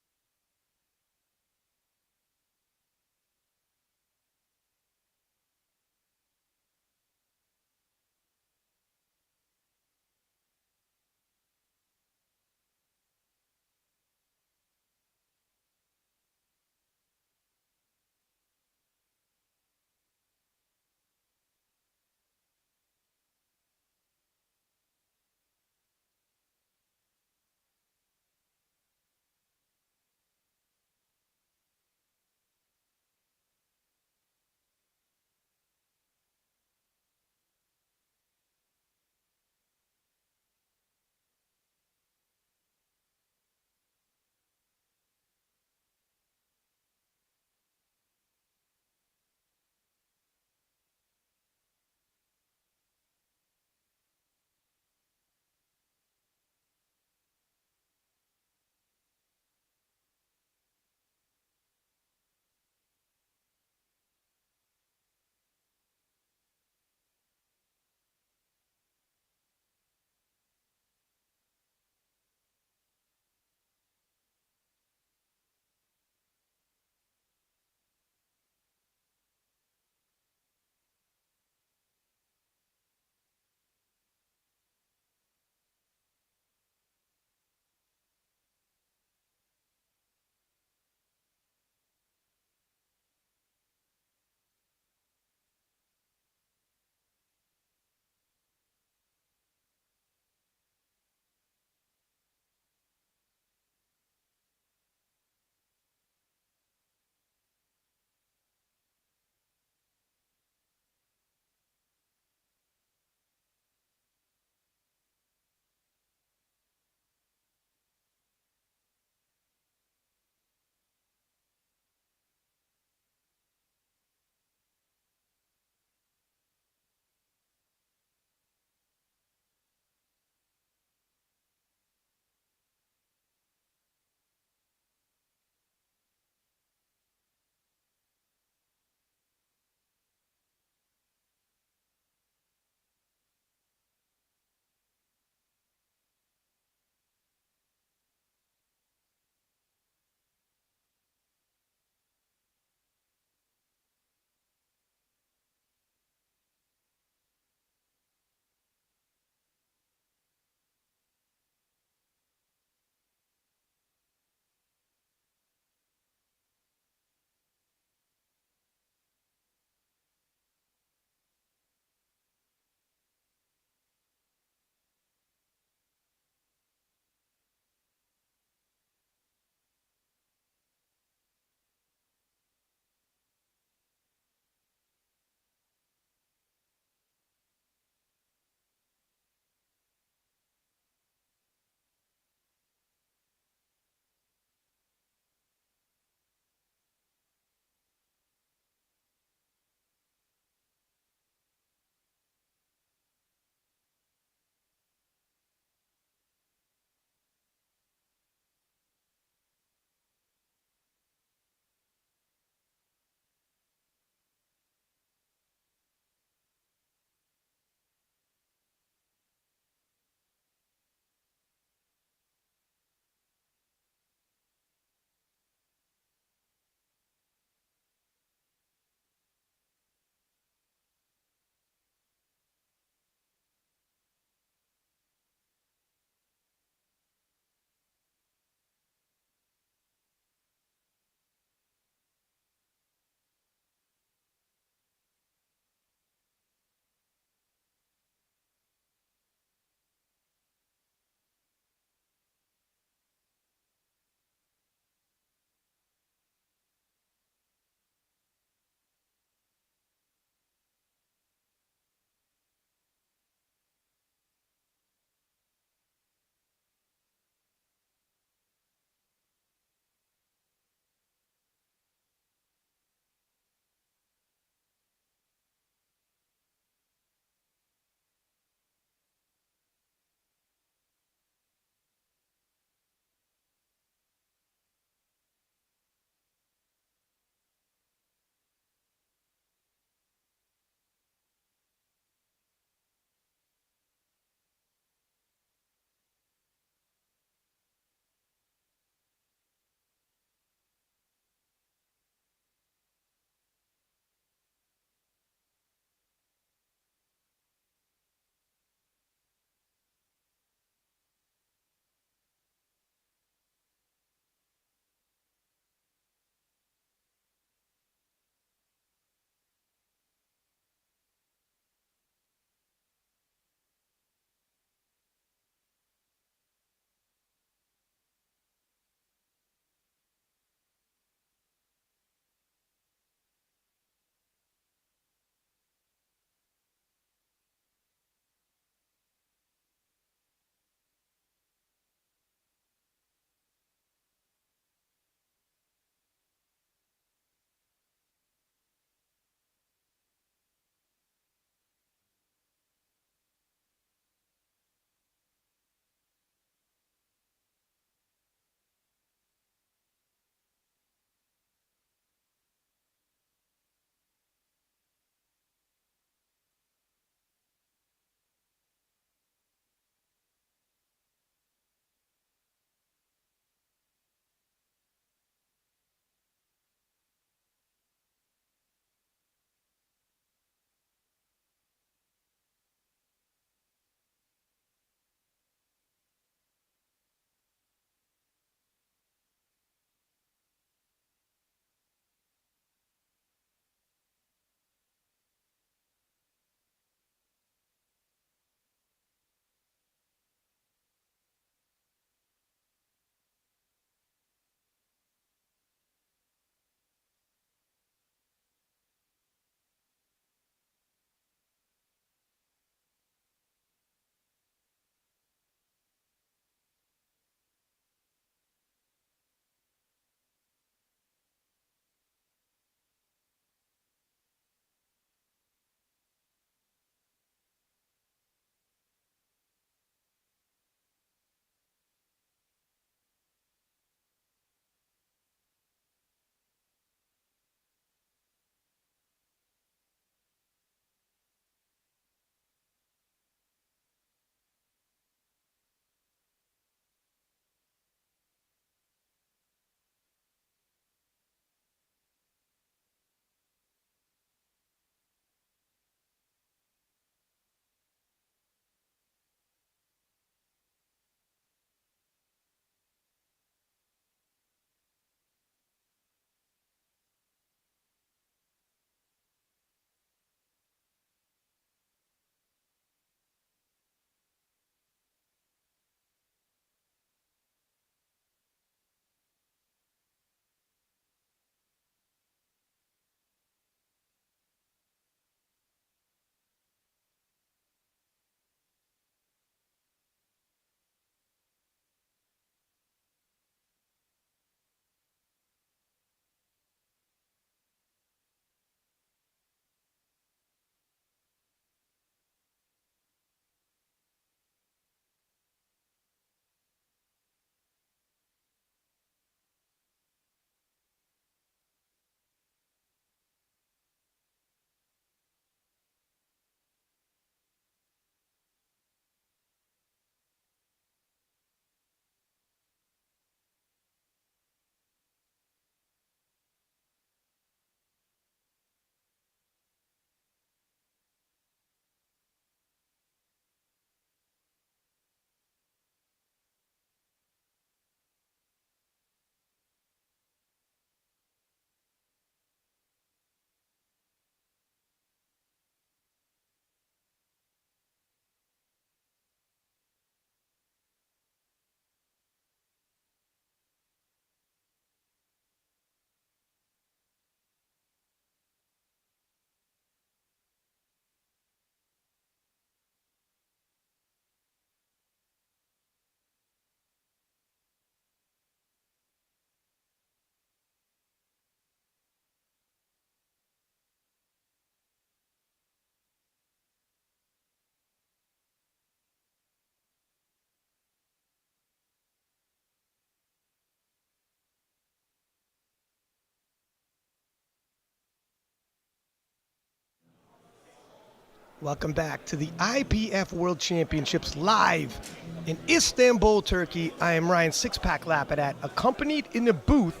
Welcome back to the IPF World Championships live in Istanbul, Turkey. I am Ryan Six-Pack Lapidat, accompanied in the booth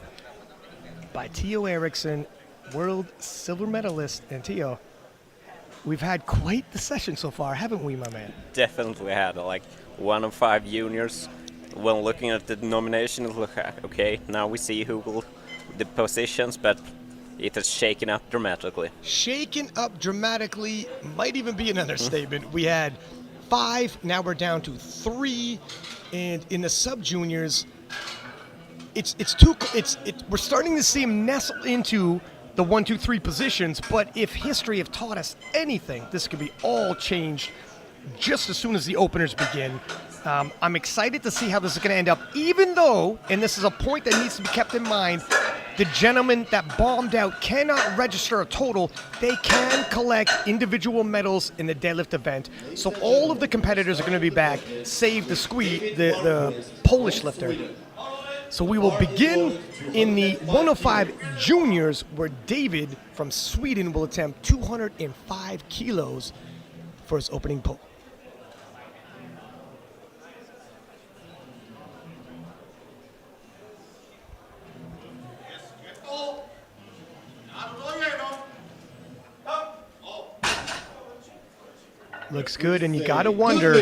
by Tio Eriksson, world silver medalist. And Tio, we've had quite the session so far, haven't we, my man? Definitely had like 1 of 5 juniors. When looking at the nomination, it looked okay. Now we see who will the positions, but it has shaken up dramatically. Shaken up dramatically might even be an understatement. We had 5, now we're down to 3, and in the sub-juniors, we're starting to see them nestle into the 1, 2, 3 positions, but if history have taught us anything, this could be all changed just as soon as the openers begin. I'm excited to see how this is going to end up, even though, and this is a point that needs to be kept in mind, the gentleman that bombed out cannot register a total. They can collect individual medals in the deadlift event. So all of the competitors are going to be back, save the Polish lifter. So we will begin in the 105 juniors, where David from Sweden will attempt 205 kilos for his opening pull. Looks good, and you gotta wonder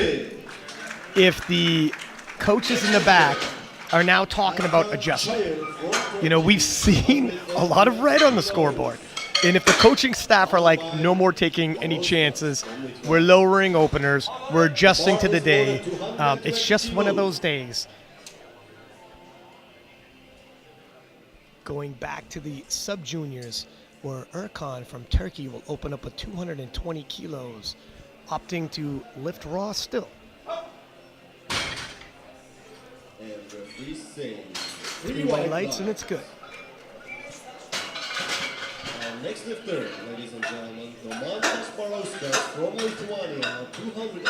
if the coaches in the back are now talking about adjustment. You know, we've seen a lot of red on the scoreboard, and if the coaching staff are like, no more taking any chances, we're lowering openers, we're adjusting to the day, it's just one of those days. Going back to the sub-juniors, where Erkan from Turkey will open up with 220 kilos, opting to lift raw still. And referee saying 3 white lights and it's good. Our next lifter, ladies and gentlemen, Domantas Baroskas from Lithuania, 240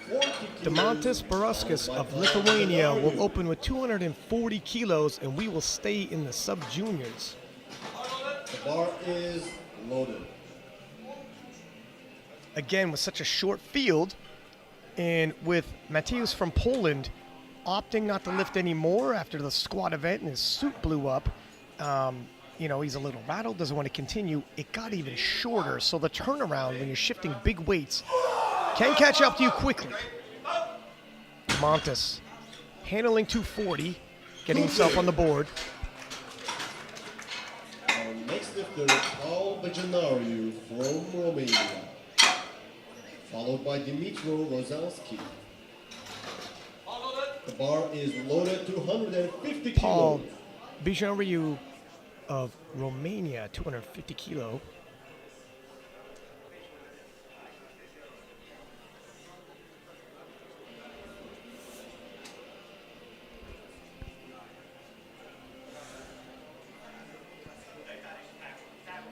kilos. Domantas Baroskas of Lithuania will open with 240 kilos, and we will stay in the sub-juniors. The bar is loaded. Again, with such a short field, and with Mateusz from Poland opting not to lift anymore after the squat event and his suit blew up, you know, he's a little rattled, doesn't want to continue. It got even shorter, so the turnaround when you're shifting big weights can catch up to you quickly. Montes handling 240, getting himself on the board. Our next lifter, Paul Bajanariu from Romania, followed by Dimitro Rozalski. The bar is loaded to 150 Paul kilos. Bijan of Romania, 250 kilo.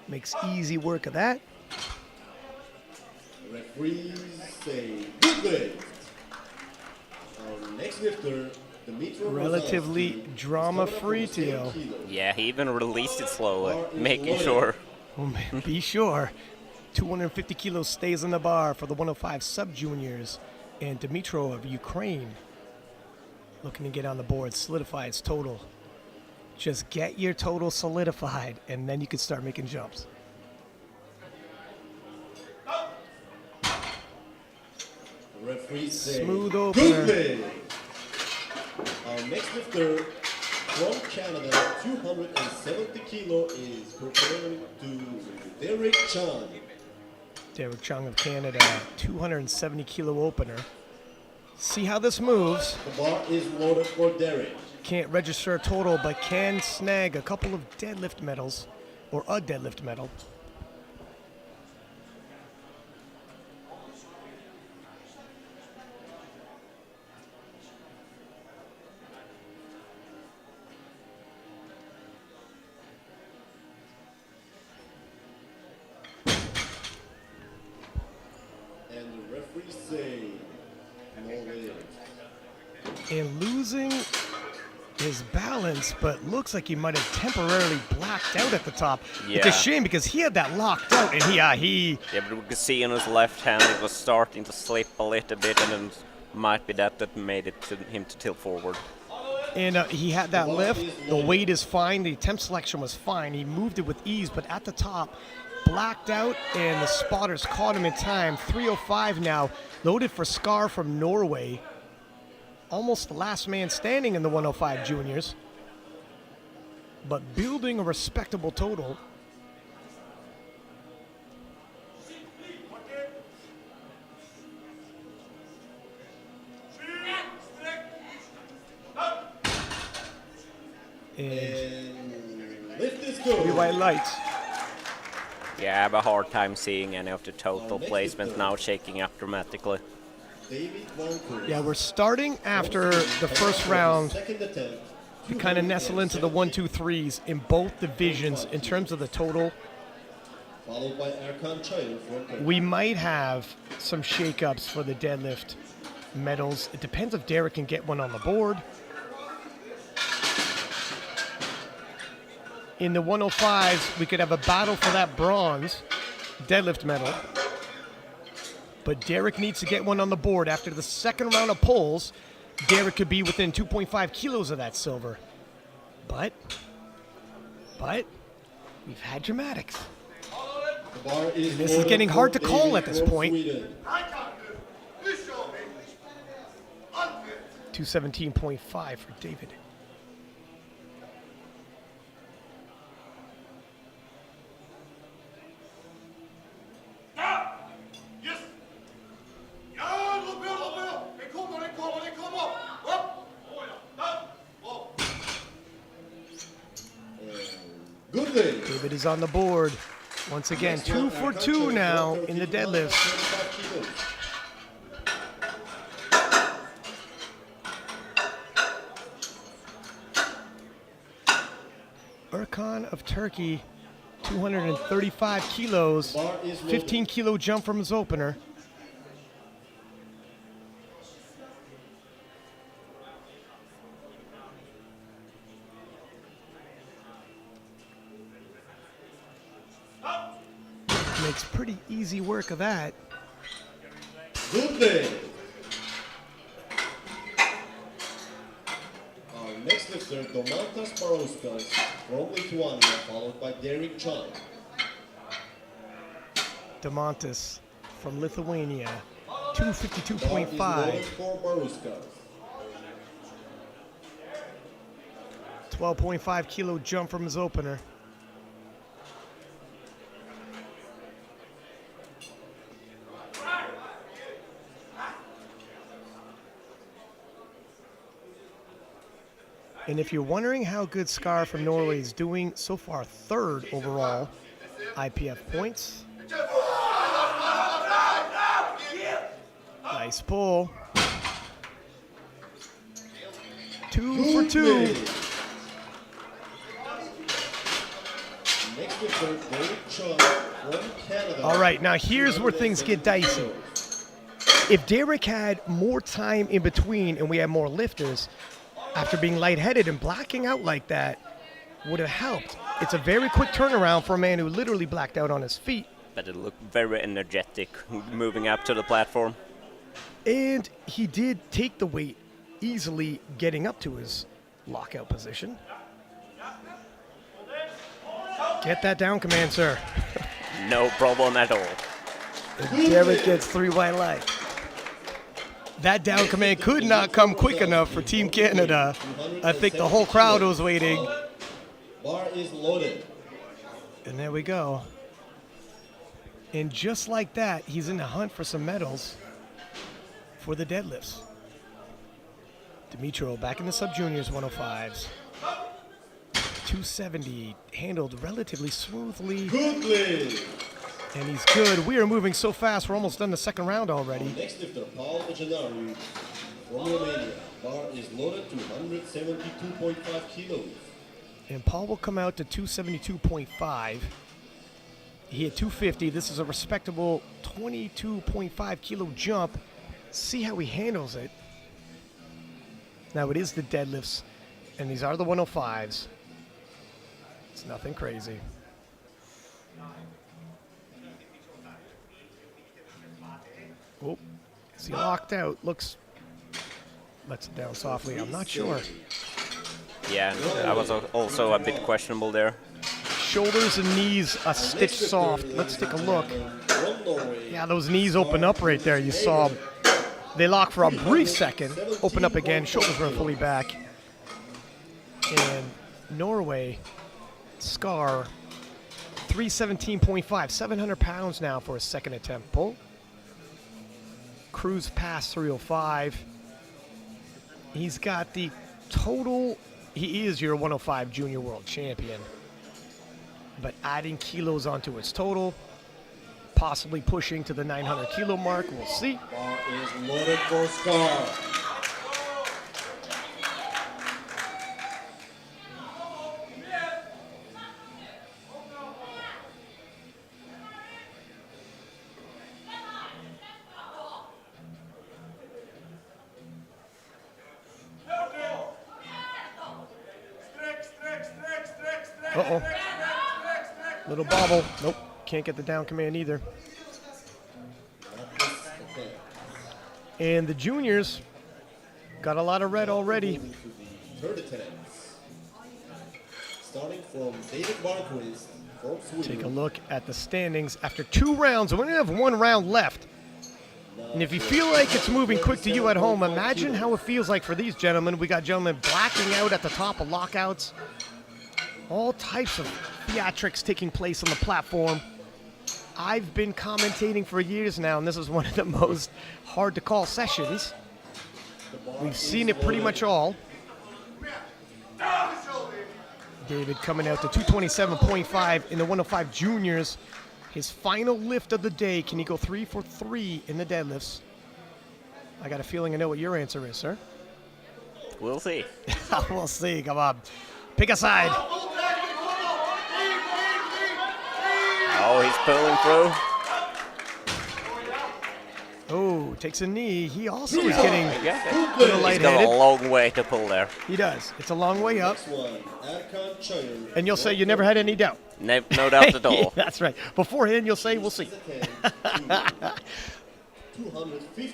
Makes easy work of that. Referees say good lift. Our next lifter, Dimitro Relatively Rozalski, drama-free, is coming Tio. up from 10 kilos. Yeah, he even released it slowly, Bar is making loaded. sure. Oh, man, be sure. 250 kilos stays in the bar for the 105 sub-juniors. And Dimitro of Ukraine looking to get on the board, solidify its total. Just get your total solidified, and then you can start making jumps. The referees say Smooth good opener. lift. Our next lifter from Canada, 270 kilo, is preparing to Derek Chung. Derek Chung of Canada, 270 kilo opener. See how this moves. The bar is loaded for Derek. Can't register a total, but can snag a couple of deadlift medals, or a deadlift medal. And the referees say no lift. And losing his balance, but looks like he might have temporarily blacked out at the top. It's Yeah. a shame because he had that locked out, and he Yeah, but we could see on his left hand it was starting to slip a little bit, and then might be that made it to him to tilt forward. and he had that lift. The weight is fine. The temp selection was fine. He moved it with ease, but at the top, blacked out, and the spotters caught him in time. 3:05 now, loaded for Scar from Norway. Almost the last man standing in the 105 juniors, but building a respectable total. And And lift is 3 good. white lights. Yeah, I have a hard time seeing any of the total placement now shaking up dramatically. David Walker. Yeah, we're starting after the first round Second attempt. to kind of nestle into the 1, 2, 3s in both divisions in terms of the total. Followed by Erkan Çayır from Turkey. We might have some shakeups for the deadlift medals. It depends if Derek can get one on the board. In the 105s, we could have a battle for that bronze deadlift medal. But Derek needs to get one on the board. After the second round of polls, Derek could be within 2.5 kilos of that silver. But, we've had dramatics. The bar is This is loaded getting hard for to call David at this from point. Sweden. 217.5 for David. Yes! Ja, lopp upp! Den kommer! Upp! Upp! Good day. David is on the board. Once again, 2 for 2 now in the deadlifts. 25 kilos. Erkan of Turkey, 235 kilos, 15 kilo jump from his opener. Makes pretty easy work of that. Good day. Our next lifter, Domantas Parauskas from Lithuania, followed by Derek Chung. Demontis from Lithuania, Bar is 252.5. loaded for Parauskas. 12.5 kilo jump from his opener. And if you're wondering how good Scar from Norway is doing, so far third overall IPF points. Nice pull. 2 for Good 2. day. Next lifter, Derek Chung from Canada. All right, now here's where things get dicey. If Derek had more time in between and we had more lifters, after being lightheaded and blacking out like that, would have helped. It's a very quick turnaround for a man who literally blacked out on his feet. But it looked very energetic moving up to the platform. And he did take the weight, easily getting up to his lockout position. Get that down, command, sir. No problem at all. And Derek gets 3 white lights. That down command could not come quick enough for Team Canada. I think the whole crowd was waiting. Bar is loaded. And there we go. And just like that, he's in the hunt for some medals for the deadlifts. Dimitro back in the sub-juniors 105s. 270, handled relatively smoothly, Goodly. and he's good. We are moving so fast, we're almost done the second round already. Next lifter, Paul Ejinari from Romania. Bar is loaded to 172.5 kilos. And Paul will come out to 272.5. He had 250. This is a respectable 22.5 kilo jump. See how he handles it. Now it is the deadlifts. And these are the 105s. It's nothing crazy. Oh, is he locked out? Looks, lets it down softly. I'm not sure. Yeah, I was also a bit questionable there. Shoulders and knees a stitch soft. Let's take a look. Yeah, those knees open up right there. You saw they lock for a brief second, open up again, shoulders run fully back. And Norway, Scar, 317.5, 700 pounds now for a second attempt pull. Cruise past 305. He's got the total, he is your 105 junior world champion. But adding kilos onto his total, possibly pushing to the 900 kilo mark, we'll see. Bar is loaded for Scar. Uh-oh. Little bobble. Nope. Can't get the down command either. And the juniors got a lot of red already. Third attempts. Starting from David Marquis from Sweden. Take a look at the standings after 2 rounds. We only have 1 round left. And if you feel like it's moving quick to you at home, imagine how it feels like for these gentlemen. We got gentlemen blacking out at the top of lockouts. All types of theatrics taking place on the platform. I've been commentating for years now, and this is one of the most hard to call sessions. We've seen it pretty much all. David coming out to 227.5 in the 105 juniors. His final lift of the day. Can he go 3 for 3 in the deadlifts? I got a feeling I know what your answer is, sir. We'll see. We'll see. Come on. Pick a side. Oh, he's pulling through. Oh, takes a knee. He also is getting a little He's got a lightheaded. long way to pull there. He does. It's a long way up. Next one, Erkan Chung. And you'll say you never had any doubt. No doubt at all. That's right. Beforehand, you'll say, we'll see.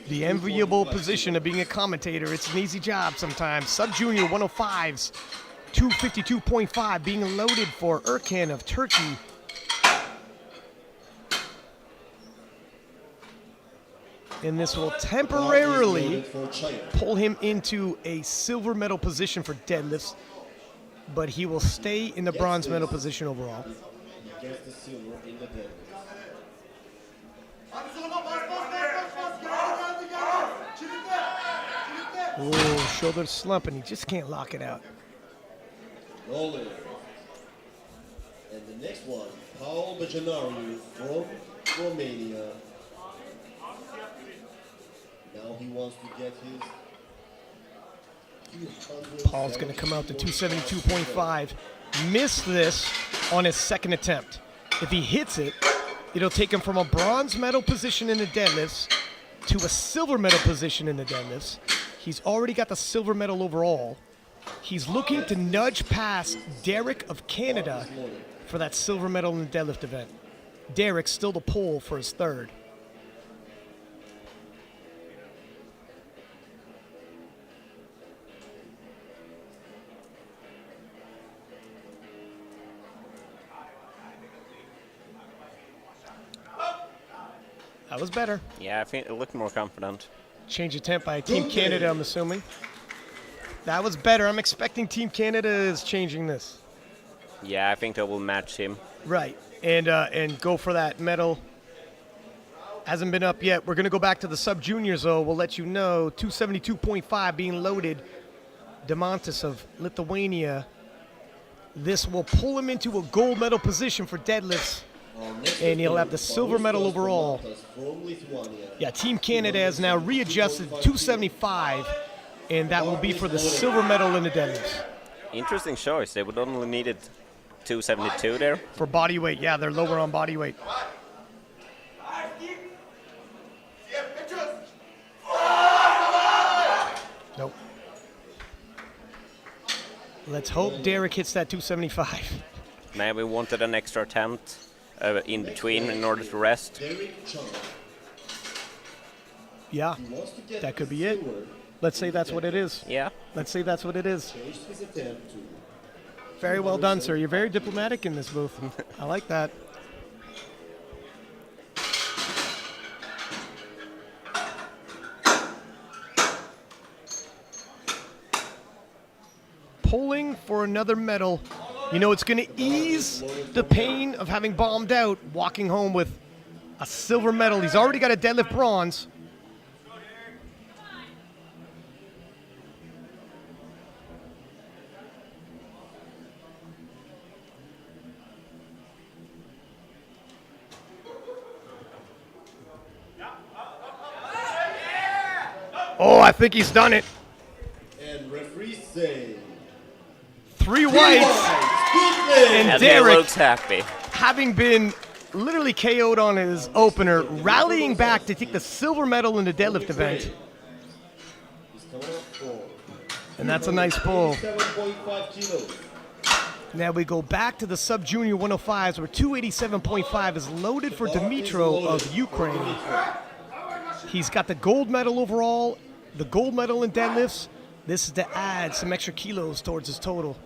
The enviable position of being a commentator. It's an easy job sometimes. Sub-junior 105s, 252.5 being loaded for Erkan of Turkey. And this will temporarily pull him into a silver medal position for deadlifts, but he will stay in the bronze medal position overall. He gets the silver in the deadlift. Oh, shoulder slumping. He just can't lock it out. Rolling. And the next one, Paul Bajanariu from Romania. Now he wants to get his Paul's going to come out to 272.5. Missed this on his second attempt. If he hits it, it'll take him from a bronze medal position in the deadlifts to a silver medal position in the deadlifts. He's already got the silver medal overall. He's looking to nudge past Derek of Canada for that silver medal in the deadlift event. Derek's still the pole for his third. That was better. Yeah, I think it looked more confident. Change of temp by Team Canada, I'm assuming. That was better. I'm expecting Team Canada is changing this. Yeah, I think they will match him. Right, and go for that medal. Hasn't been up yet. We're going to go back to the sub-juniors, though. We'll let you know. 272.5 being loaded. Demontis of Lithuania. This will pull him into a gold medal position for deadlifts. And he'll have the silver medal overall. Yeah, Team Canada has now readjusted 275, and that will be for the silver medal in the deadlifts. Interesting choice. They would only needed 272 there. For body weight, yeah, they're lower on body weight. Nope. Let's hope Derek hits that 275. Maybe wanted an extra attempt in between in order to rest. Derek Chung. Yeah, He wants to get that could the be it. silver. Let's say that's what it is. Yeah. Let's say that's what it is. Changed his attempt to Very well done, sir. You're very diplomatic in this booth. I like that. Pulling for another medal. You know, it's going to ease the pain of having bombed out, walking home with a silver medal. He's already got a deadlift bronze. Oh, I think he's done it. and referees say 3 whites. Goodness! And And he Derek, looks happy. having been literally KO'd on his opener, rallying back to take the silver medal in the deadlift event. He's coming up for And that's a nice pull. 7.5 kilos. Now we go back to the sub-junior 105s where 287.5 is loaded for Dmitro of Ukraine. He's got the gold medal overall, the gold medal in deadlifts. This is to add some extra kilos towards his total.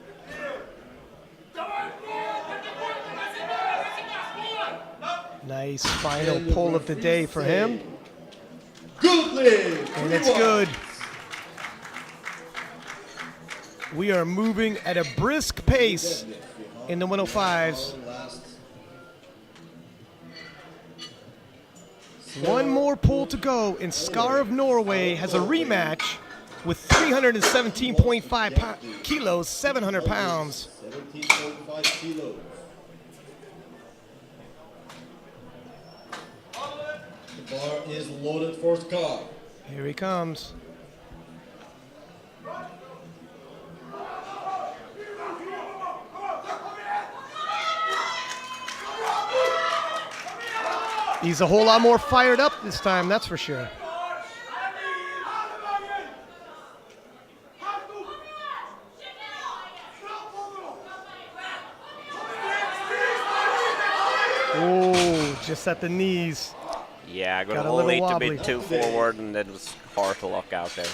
Nice final pull of the day for him. Goodness! And it's good. We are moving at a brisk pace in the 105s. One more pull to go, and Skar of Norway has a rematch with 317.5 kilos, 700 pounds. 17.5 kilos. The bar is loaded for Scott. Here he comes. He's a whole lot more fired up this time, that's for sure. Oh, just at the knees. Yeah, Got got a a little little wobbly. bit too forward, and it was hard to lock out there.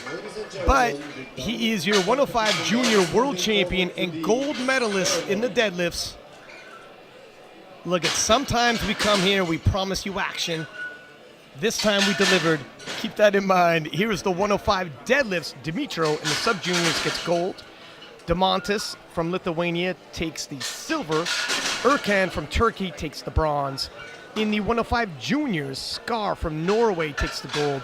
But he is your 105 junior world champion and gold medalist in the deadlifts. Look, at sometimes we come here, we promise you action. This time we delivered. Keep that in mind. Here is the 105 deadlifts. Dmitro in the sub-juniors gets gold. Demontis from Lithuania takes the silver. Erkan from Turkey takes the bronze. In the 105 juniors, Skar from Norway takes the gold.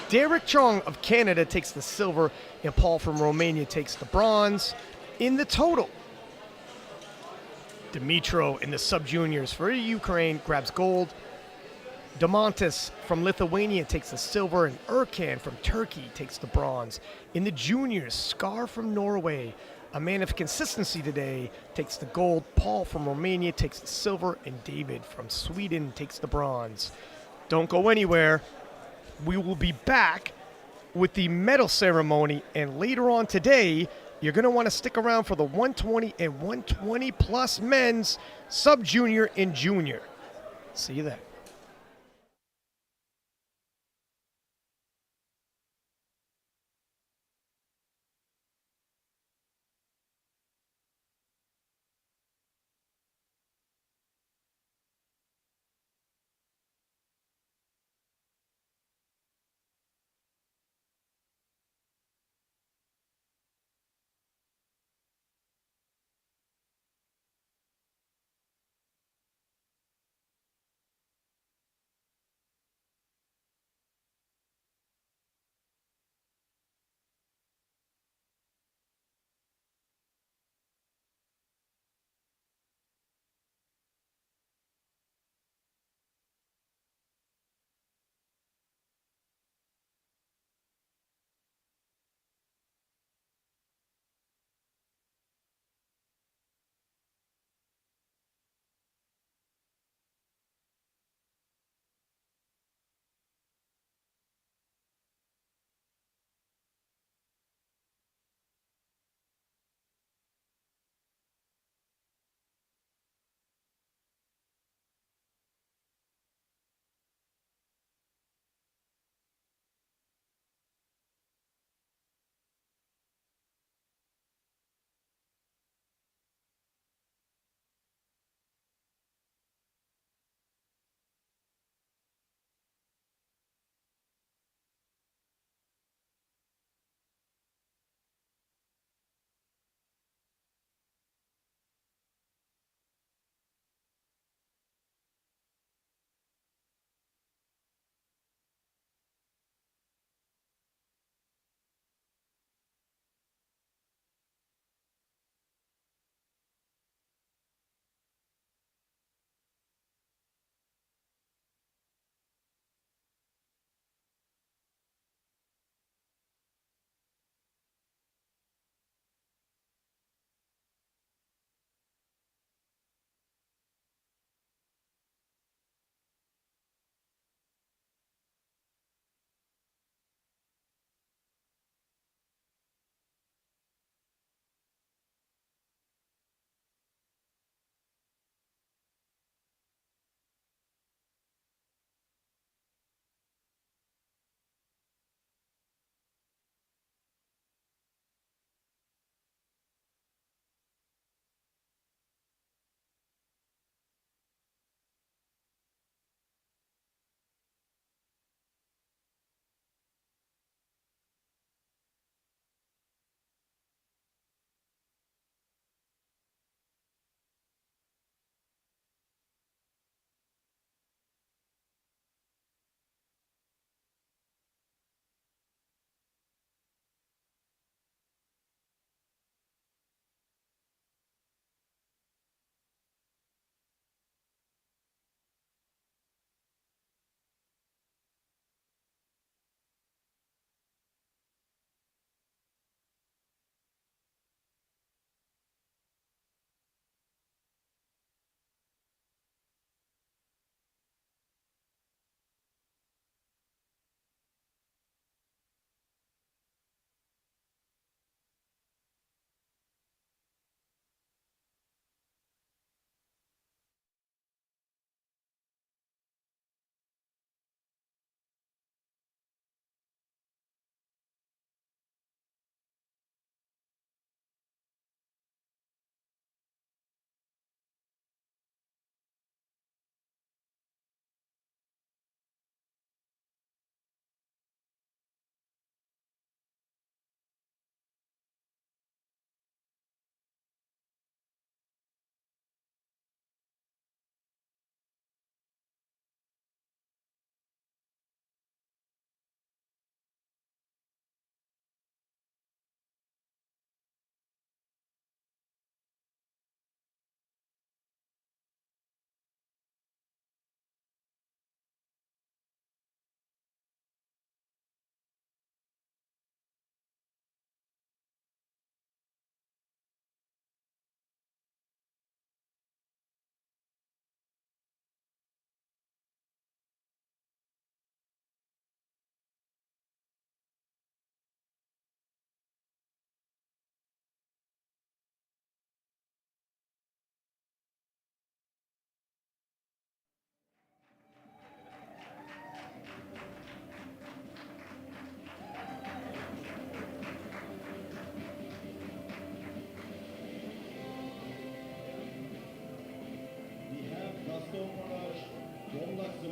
Derek Chung of Canada takes the silver. And Paul from Romania takes the bronze. In the total, Dmitro in the sub-juniors for Ukraine grabs gold. Demontis from Lithuania takes the silver, and Erkan from Turkey takes the bronze. In the juniors, Skar from Norway, a man of consistency today, takes the gold. Paul from Romania takes the silver, and David from Sweden takes the bronze. Don't go anywhere. We will be back with the medal ceremony, and later on today, you're going to want to stick around for the 120 and 120 plus men's sub-junior and junior. See you then.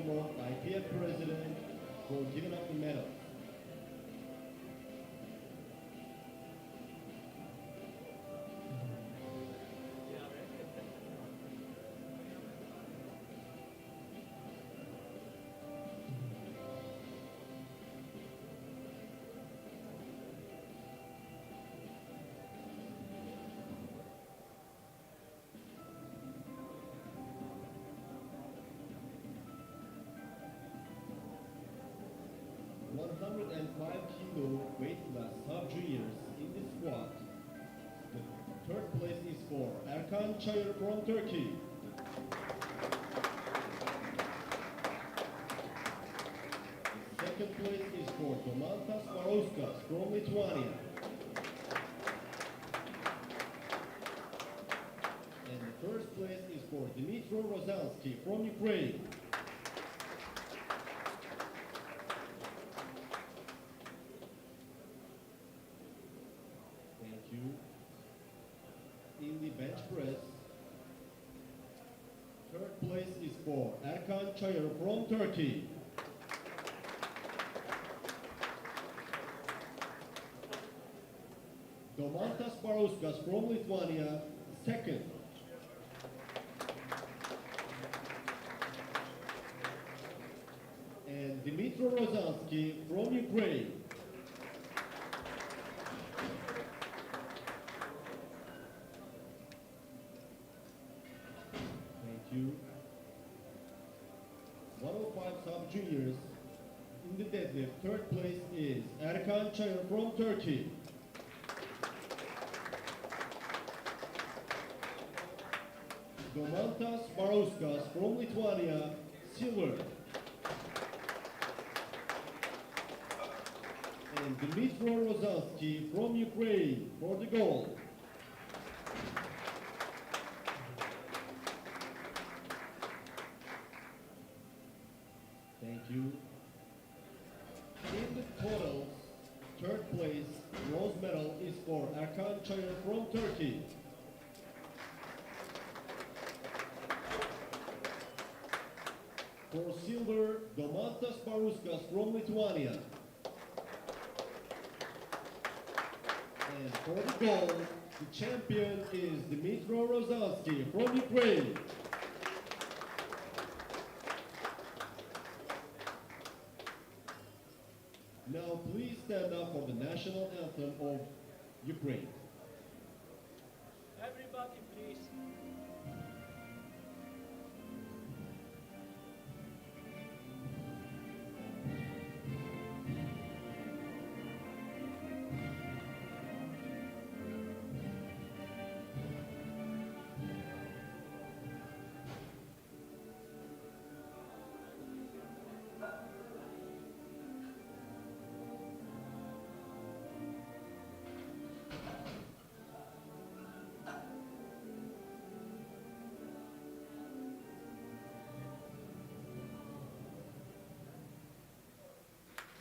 Belmont, IPF president, for giving up the medal. Kilo weight class sub-juniors in the squat. The third place is for Erkan Çayır from Turkey. The second place is for Domantas Varauskas from Lithuania. And the first place is for Dmytro Rozalski from Ukraine. In the bench press, third place is for Erkan Çayır from Turkey. Domantas Varauskas from Lithuania, second. And Dmytro Rozalski from Ukraine. You. 105 sub-juniors in the deadlift. Third place is Erkan Çayır from Turkey. Domantas Varauskas from Lithuania, silver. And Dmytro Rozalski from Ukraine for the gold. Thank you. In the totals, third place bronze medal is for Erkan Çayır from Turkey. For silver, Domantas Varauskas from Lithuania. And for the gold, the champion is Dmytro Rozalski from Ukraine. Now please stand up for the national anthem of Ukraine. Everybody please.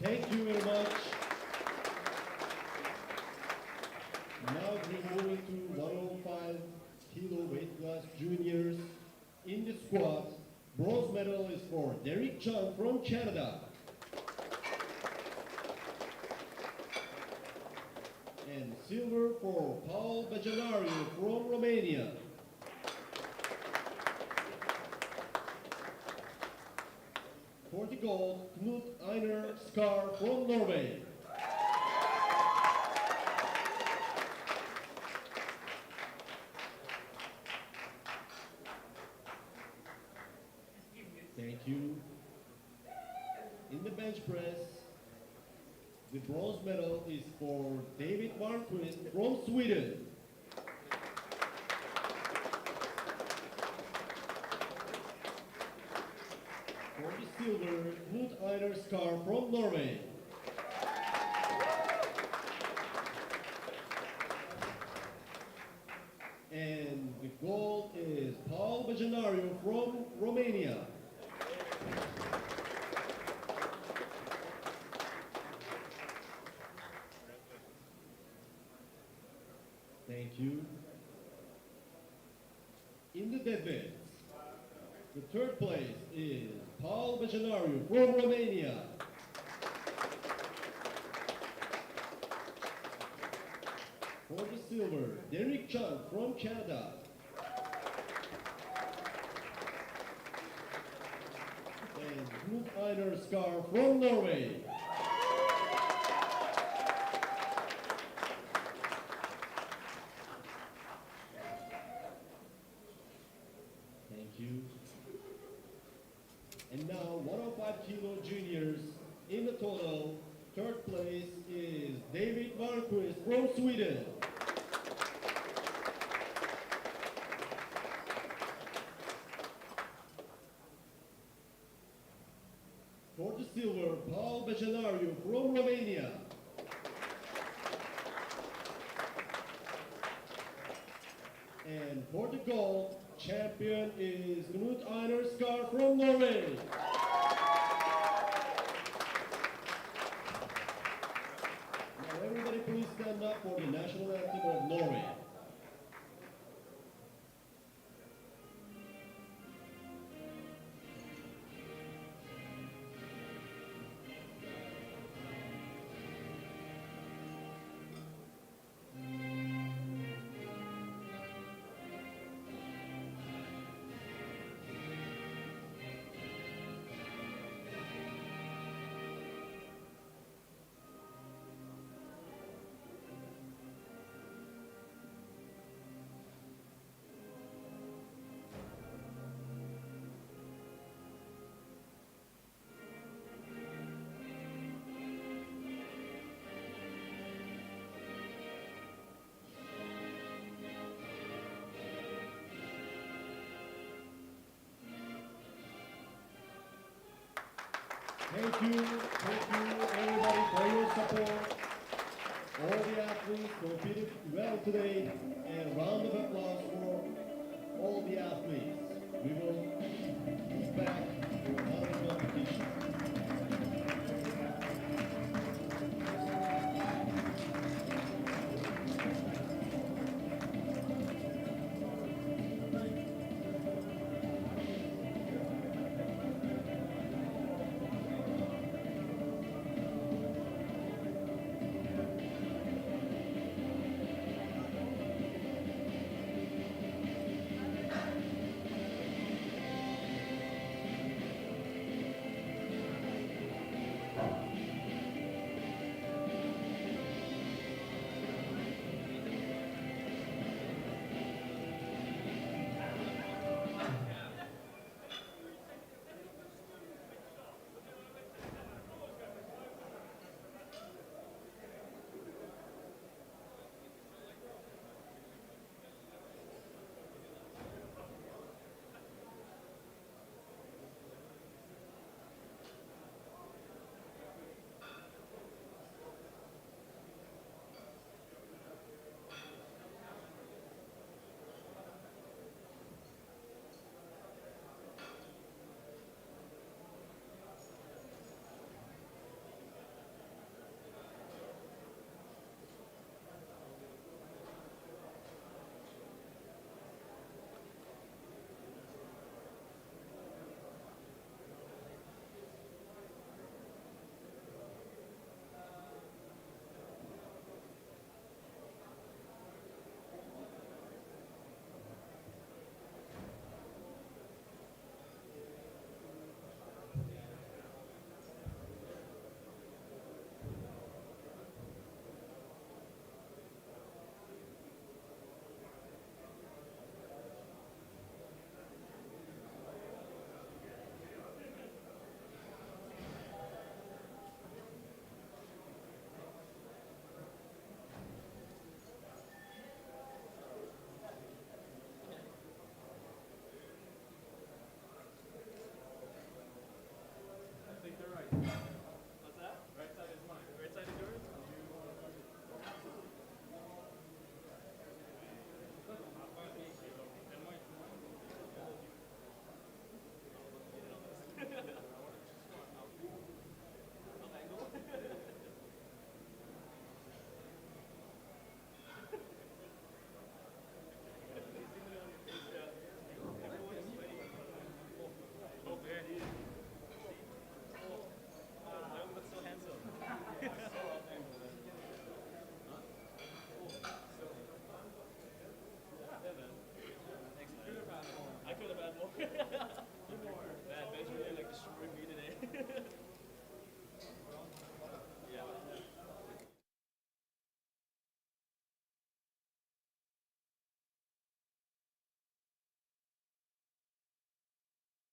Thank you very much. Now we're moving to 105 kilo weight class juniors. In the squat, bronze medal is for Chung from Canada. And silver for Paul Bajanario from Romania. For the gold, Knut Einar Skar from Norway. Thank you. In the bench press, the bronze medal is for David Marquist from Sweden. For the silver, Knut Einar Skar from Norway. And the gold is Paul Bajanario from Romania. Thank you. In the deadlifts, The third place is Paul Bejanariu from Romania. For the silver, Derek Chung from Canada. And Knut Einar Skar from Norway. Thank you. And now 105 kilo juniors in the total. Third place is David Marquis from Sweden. For the silver, Paul Bejanariu from Romania. And for the gold, champion is Knut Einar Skar from Norway. Now everybody please stand up for the national anthem of Norway. Thank you everybody for your support. All the athletes competed well today, and round of applause for all the athletes. We will be back for another competition.